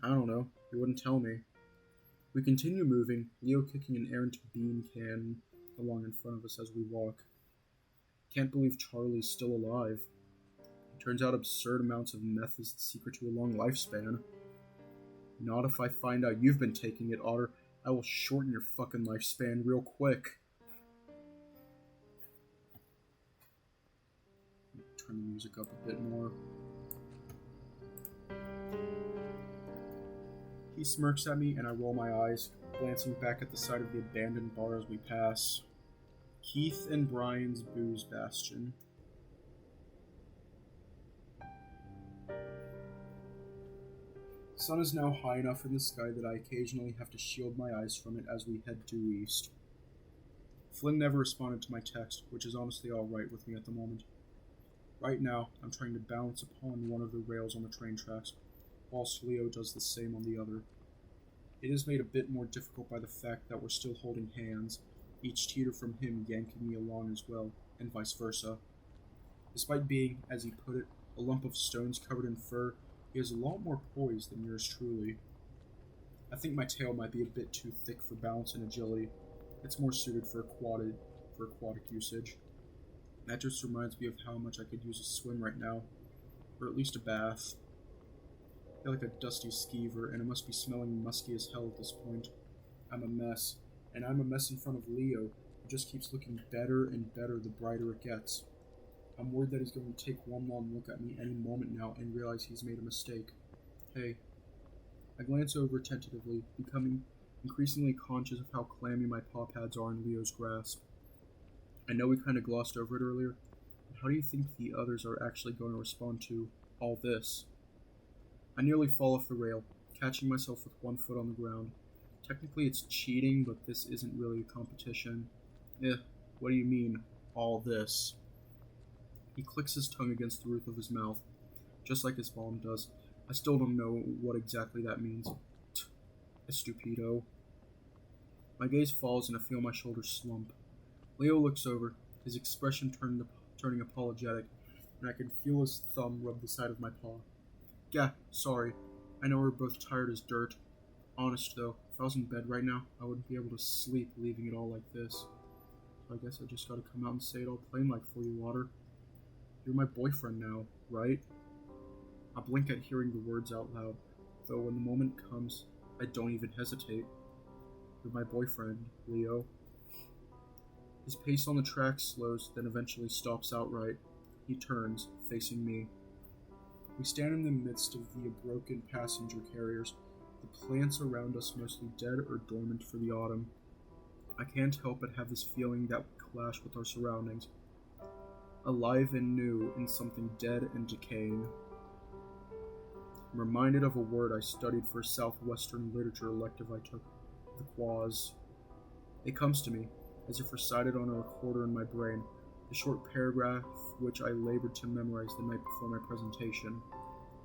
I don't know, he wouldn't tell me. We continue moving, Leo kicking an errant bean can along in front of us as we walk. Can't believe Charlie's still alive. Turns out absurd amounts of meth is the secret to a long lifespan. Not if I find out you've been taking it, Otter. I will shorten your fucking lifespan real quick. Turn the music up a bit more. He smirks at me and I roll my eyes, glancing back at the side of the abandoned bar as we pass. Keith and Brian's Booze Bastion. The sun is now high enough in the sky that I occasionally have to shield my eyes from it as we head due east. Flynn never responded to my text, which is honestly alright with me at the moment. Right now, I'm trying to balance upon one of the rails on the train tracks, whilst Leo does the same on the other. It is made a bit more difficult by the fact that we're still holding hands, each teeter from him yanking me along as well, and vice versa. Despite being, as he put it, a lump of stones covered in fur, he has a lot more poise than yours truly. I think my tail might be a bit too thick for balance and agility. It's more suited for aquatic usage. That just reminds me of how much I could use a swim right now, or at least a bath. I feel like a dusty skeever, and it must be smelling musky as hell at this point. I'm a mess, and I'm a mess in front of Leo, who just keeps looking better and better the brighter it gets. I'm worried that he's going to take one long look at me any moment now and realize he's made a mistake. Hey. I glance over tentatively, becoming increasingly conscious of how clammy my paw pads are in Leo's grasp. I know we kind of glossed over it earlier, but how do you think the others are actually going to respond to all this? I nearly fall off the rail, catching myself with one foot on the ground. Technically it's cheating, but this isn't really a competition. What do you mean, all this? He clicks his tongue against the roof of his mouth, just like his mom does. I still don't know what exactly that means. Estupido. My gaze falls and I feel my shoulders slump. Leo looks over, his expression turning apologetic, and I can feel his thumb rub the side of my paw. Yeah, sorry. I know we're both tired as dirt. Honest though, if I was in bed right now, I wouldn't be able to sleep leaving it all like this. So I guess I just gotta come out and say it all plain like for you, Water. You're my boyfriend now, right? I blink at hearing the words out loud, though when the moment comes, I don't even hesitate. You're my boyfriend, Leo. His pace on the track slows, then eventually stops outright. He turns, facing me. We stand in the midst of the broken passenger carriers, the plants around us mostly dead or dormant for the autumn. I can't help but have this feeling that we clash with our surroundings, alive and new in something dead and decaying. I'm reminded of a word I studied for a Southwestern literature elective I took, the quaz. It comes to me, as if recited on a recorder in my brain, the short paragraph which I labored to memorize the night before my presentation.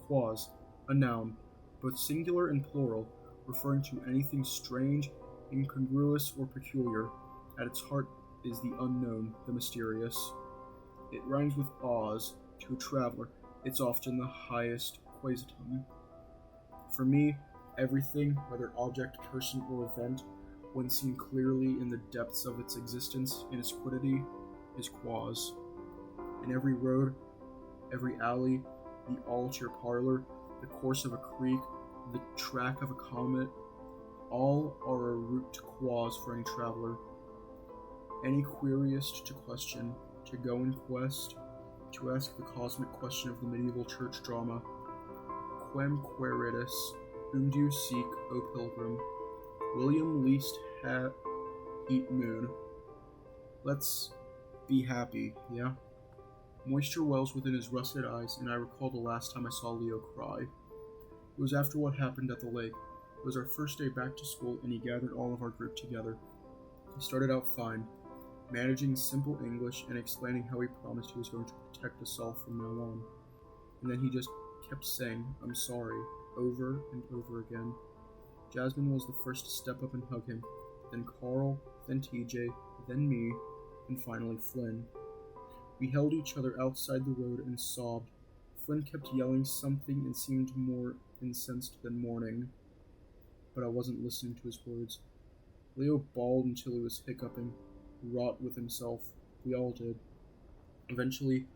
Quaz, a noun, both singular and plural, referring to anything strange, incongruous, or peculiar. At its heart is the unknown, the mysterious. It rhymes with Oz. To a traveler, it's often the highest quasitum. For me, everything, whether object, person, or event, when seen clearly in the depths of its existence, in its quiddity, is quaz. In every road, every alley, the altar parlor, the course of a creek, the track of a comet, all are a route to quaz for any traveler. Any queriest to question, to go in quest, to ask the cosmic question of the medieval church drama. Quem queritus, whom do you seek, O pilgrim? William least eat moon. Let's be happy, yeah? Moisture wells within his rusted eyes, and I recall the last time I saw Leo cry. It was after what happened at the lake. It was our first day back to school, and he gathered all of our group together. He started out fine, managing simple English and explaining how he promised he was going to protect us all from now on. And then he just kept saying, "I'm sorry," over and over again. Jasmine was the first to step up and hug him, then Carl, then TJ, then me, and finally Flynn. We held each other outside the road and sobbed. Flynn kept yelling something and seemed more incensed than mourning, but I wasn't listening to his words. Leo bawled until he was hiccuping, wrought with himself. We all did. Eventually,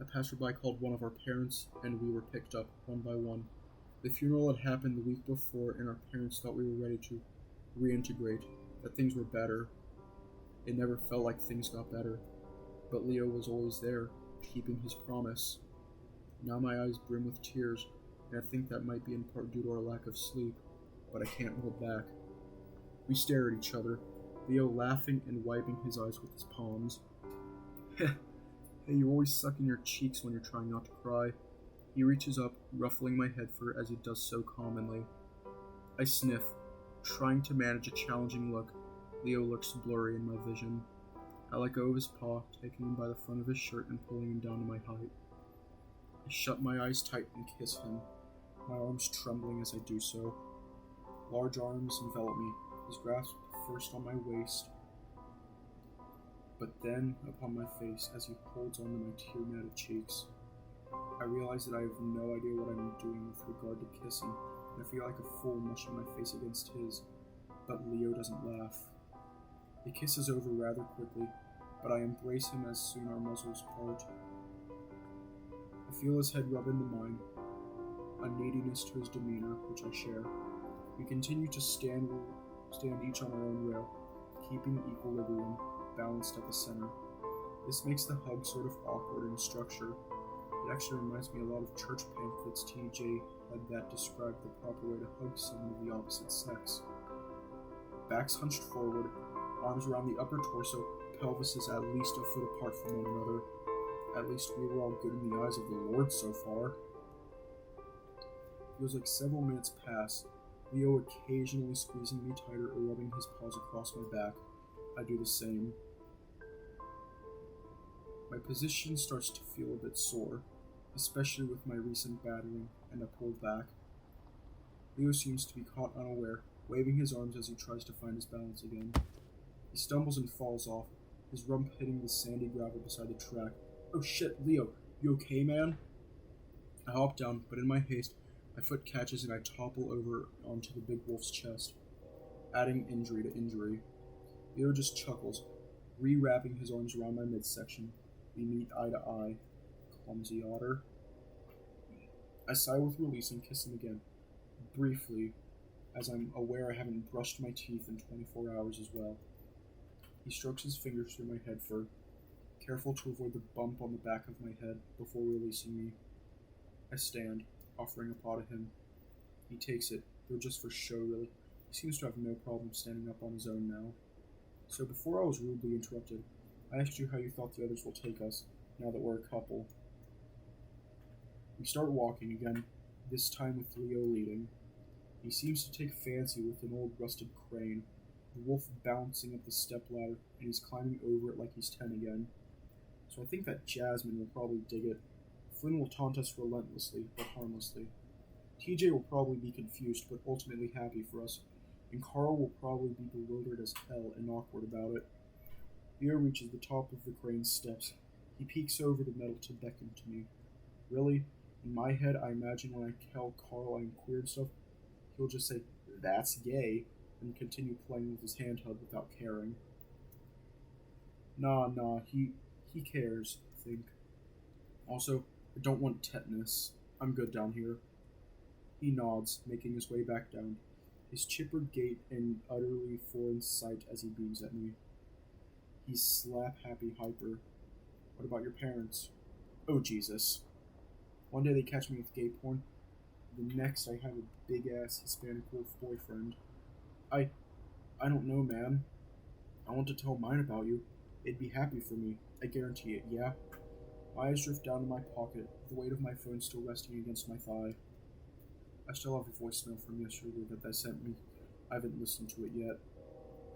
a passerby called one of our parents, and we were picked up, one by one. The funeral had happened the week before, and our parents thought we were ready to reintegrate, that things were better. It never felt like things got better, but Leo was always there, keeping his promise. Now my eyes brim with tears, and I think that might be in part due to our lack of sleep, but I can't hold back. We stare at each other, Leo laughing and wiping his eyes with his palms. Hey, you always suck in your cheeks when you're trying not to cry. He reaches up, ruffling my head fur as he does so commonly. I sniff, trying to manage a challenging look. Leo looks blurry in my vision. I let go of his paw, taking him by the front of his shirt and pulling him down to my height. I shut my eyes tight and kiss him, my arms trembling as I do so. Large arms envelop me, his grasp first on my waist, but then upon my face as he holds onto my tear-matted cheeks. I realize that I have no idea what I'm doing with regard to kissing, and I feel like a fool mushing my face against his, but Leo doesn't laugh. The kiss is over rather quickly, but I embrace him as soon our muzzles part. I feel his head rub into mine, a neediness to his demeanor, which I share. We continue to stand each on our own rail, keeping equilibrium, balanced at the center. This makes the hug sort of awkward in structure. It actually reminds me a lot of church pamphlets TJ had that described the proper way to hug someone of the opposite sex. Backs hunched forward, arms around the upper torso, pelvises at least a foot apart from one another. At least we were all good in the eyes of the Lord so far. Feels like several minutes pass, Leo occasionally squeezing me tighter or rubbing his paws across my back. I do the same. My position starts to feel a bit sore, especially with my recent battering, and I pull back. Leo seems to be caught unaware, waving his arms as he tries to find his balance again. He stumbles and falls off, his rump hitting the sandy gravel beside the track. Oh shit, Leo, you okay, man? I hop down, but in my haste, my foot catches and I topple over onto the big wolf's chest, adding injury to injury. Leo just chuckles, re-wrapping his arms around my midsection. We meet eye to eye. Clumsy otter. I sigh with release and kiss him again, briefly, as I'm aware I haven't brushed my teeth in 24 hours as well. He strokes his fingers through my head fur, careful to avoid the bump on the back of my head before releasing me. I stand, offering a paw to him. He takes it, though just for show really. He seems to have no problem standing up on his own now. So before I was rudely interrupted, I asked you how you thought the others will take us, now that we're a couple. We start walking again, this time with Leo leading. He seems to take fancy with an old rusted crane, the wolf bouncing up the stepladder, and he's climbing over it like he's 10 again. So I think that Jasmine will probably dig it. Flynn will taunt us relentlessly, but harmlessly. TJ will probably be confused, but ultimately happy for us, and Carl will probably be bewildered as hell and awkward about it. Leo reaches the top of the crane's steps. He peeks over the metal to beckon to me. Really, in my head, I imagine when I tell Carl I'm queer and stuff, he'll just say, "That's gay," and continue playing with his handheld without caring. Nah, he cares, I think. Also, I don't want tetanus. I'm good down here. He nods, making his way back down, his chipper gait and utterly foreign sight as he beams at me. He's slap-happy hyper. What about your parents? Oh, Jesus. One day they catch me with gay porn. The next I have a big-ass Hispanic wolf boyfriend. I don't know, man. I want to tell mine about you. They'd be happy for me. I guarantee it, yeah? My eyes drift down to my pocket, the weight of my phone still resting against my thigh. I still have a voicemail from yesterday that they sent me. I haven't listened to it yet.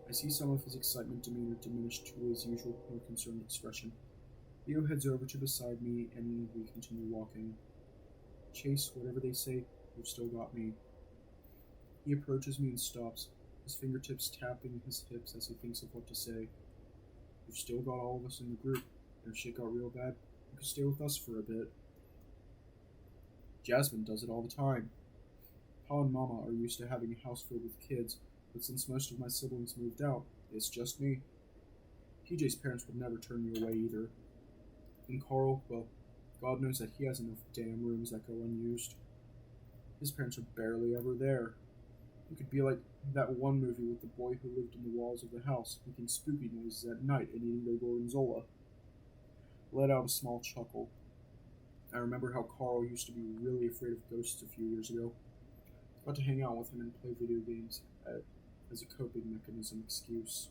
I see some of his excitement demeanor diminished to his usual more concerned expression. Leo heads over to beside me, and we continue walking. Chase, whatever they say, you've still got me. He approaches me and stops, his fingertips tapping his hips as he thinks of what to say. You've still got all of us in the group, and if shit got real bad, you could stay with us for a bit. Jasmine does it all the time. Pa and Mama are used to having a house filled with kids, but since most of my siblings moved out, it's just me. TJ's parents would never turn me away either. And Carl, well, God knows that he has enough damn rooms that go unused. His parents are barely ever there. It could be like that one movie with the boy who lived in the walls of the house, making spooky noises at night and eating their gorgonzola. Let out a small chuckle. I remember how Carl used to be really afraid of ghosts a few years ago. Got to hang out with him and play video games as a coping mechanism excuse.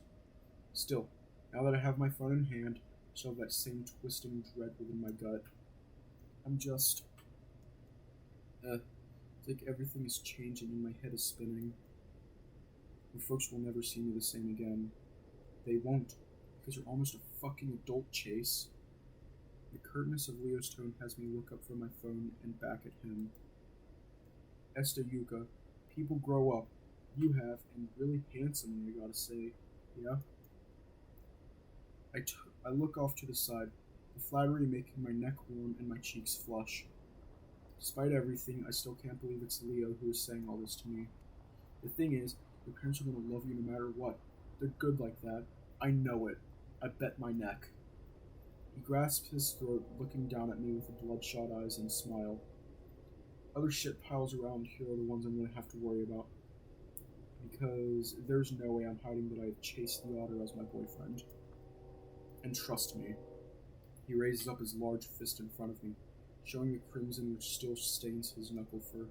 Still, now that I have my phone in hand, I still have that same twisting dread within my gut. I'm just... it's like everything is changing and my head is spinning. And folks will never see me the same again. They won't, because you're almost a fucking adult, Chase. The curtness of Leo's tone has me look up from my phone and back at him. Esta Yuka, people grow up. You have, and really handsomely, I gotta say. Yeah? I look off to the side, the flattery making my neck warm and my cheeks flush. Despite everything, I still can't believe it's Leo who is saying all this to me. The thing is, your parents are gonna love you no matter what. They're good like that. I know it. I bet my neck. He grasps his throat, looking down at me with bloodshot eyes and a smile. Other shit piles around here are the ones I'm going to have to worry about. Because there's no way I'm hiding that I have Chase the Otter as my boyfriend. And trust me. He raises up his large fist in front of me, showing the crimson which still stains his knuckle fur.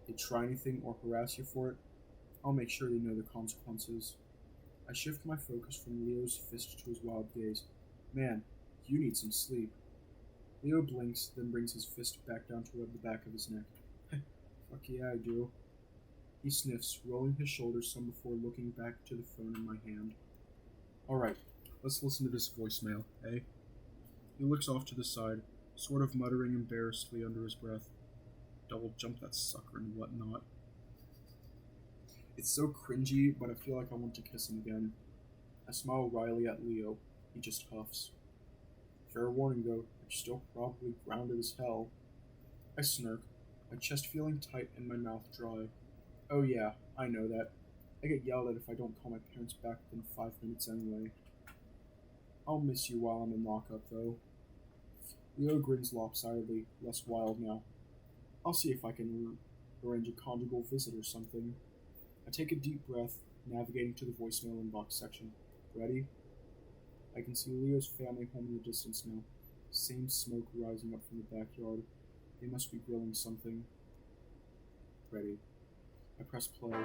They try anything or harass you for it, I'll make sure they know the consequences. I shift my focus from Leo's fist to his wild gaze. Man, you need some sleep. Leo blinks, then brings his fist back down to rub the back of his neck. Fuck yeah, I do. He sniffs, rolling his shoulders some before looking back to the phone in my hand. Alright, let's listen to this voicemail, eh? He looks off to the side, sort of muttering embarrassedly under his breath. Double jump that sucker and whatnot. It's so cringy, but I feel like I want to kiss him again. I smile wryly at Leo. He just huffs. Fair warning, though, you're still probably grounded as hell. I smirk, my chest feeling tight and my mouth dry. Oh yeah, I know that. I get yelled at if I don't call my parents back within 5 minutes anyway. I'll miss you while I'm in lockup, though. Leo grins lopsidedly, less wild now. I'll see if I can arrange a conjugal visit or something. I take a deep breath, navigating to the voicemail inbox section. Ready? I can see Leo's family home in the distance now. Same smoke rising up from the backyard. They must be grilling something. Ready. I press play.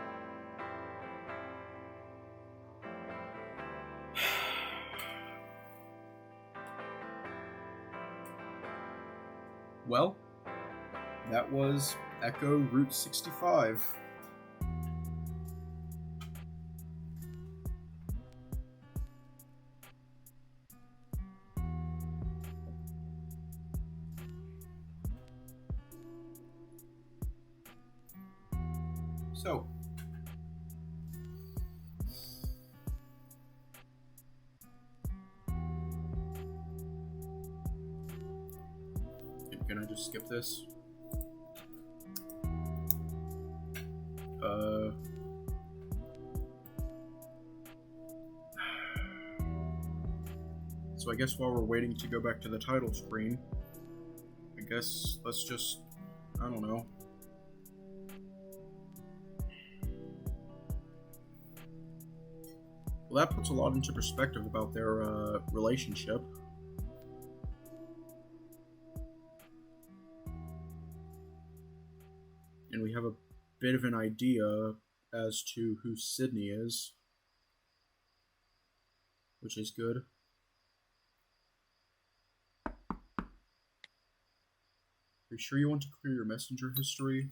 Well, that was Echo Route 65. So, can I just skip this? So I guess while we're waiting to go back to the title screen, I guess let's just, I don't know. Well, that puts a lot into perspective about their relationship. And we have a bit of an idea as to who Sydney is, which is good. Are you sure you want to clear your messenger history?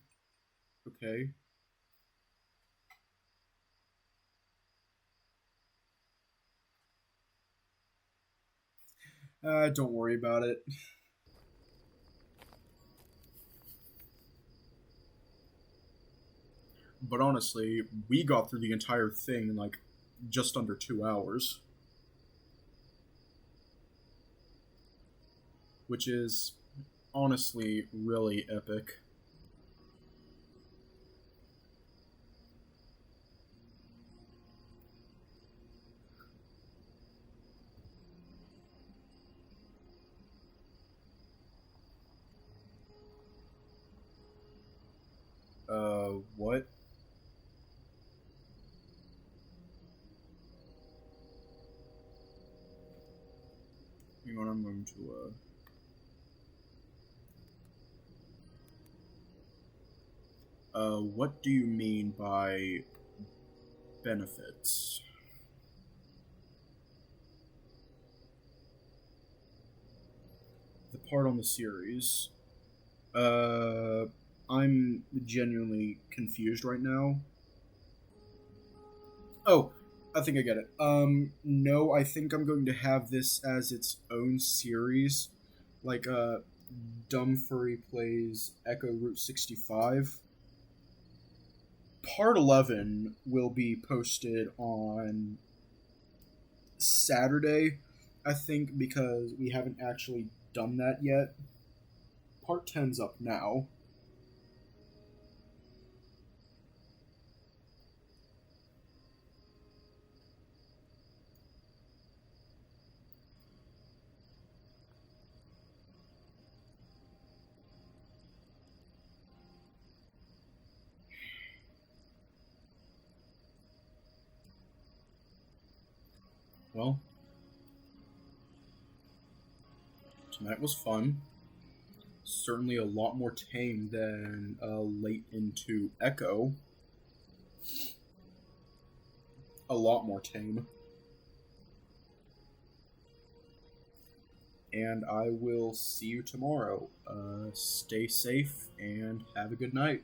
Okay. Don't worry about it. But honestly, we got through the entire thing in like just under 2 hours. Which is honestly really epic. What? Hang on, I'm going to, what do you mean by benefits? The part on the series. I'm genuinely confused right now. Oh, I think I get it. No, I think I'm going to have this as its own series. Like, Dumb Furry plays Echo Route 65. Part 11 will be posted on Saturday, I think, because we haven't actually done that yet. Part 10's up now. Well, tonight was fun. Certainly a lot more tame than late into Echo. A lot more tame. And I will see you tomorrow. Stay safe and have a good night.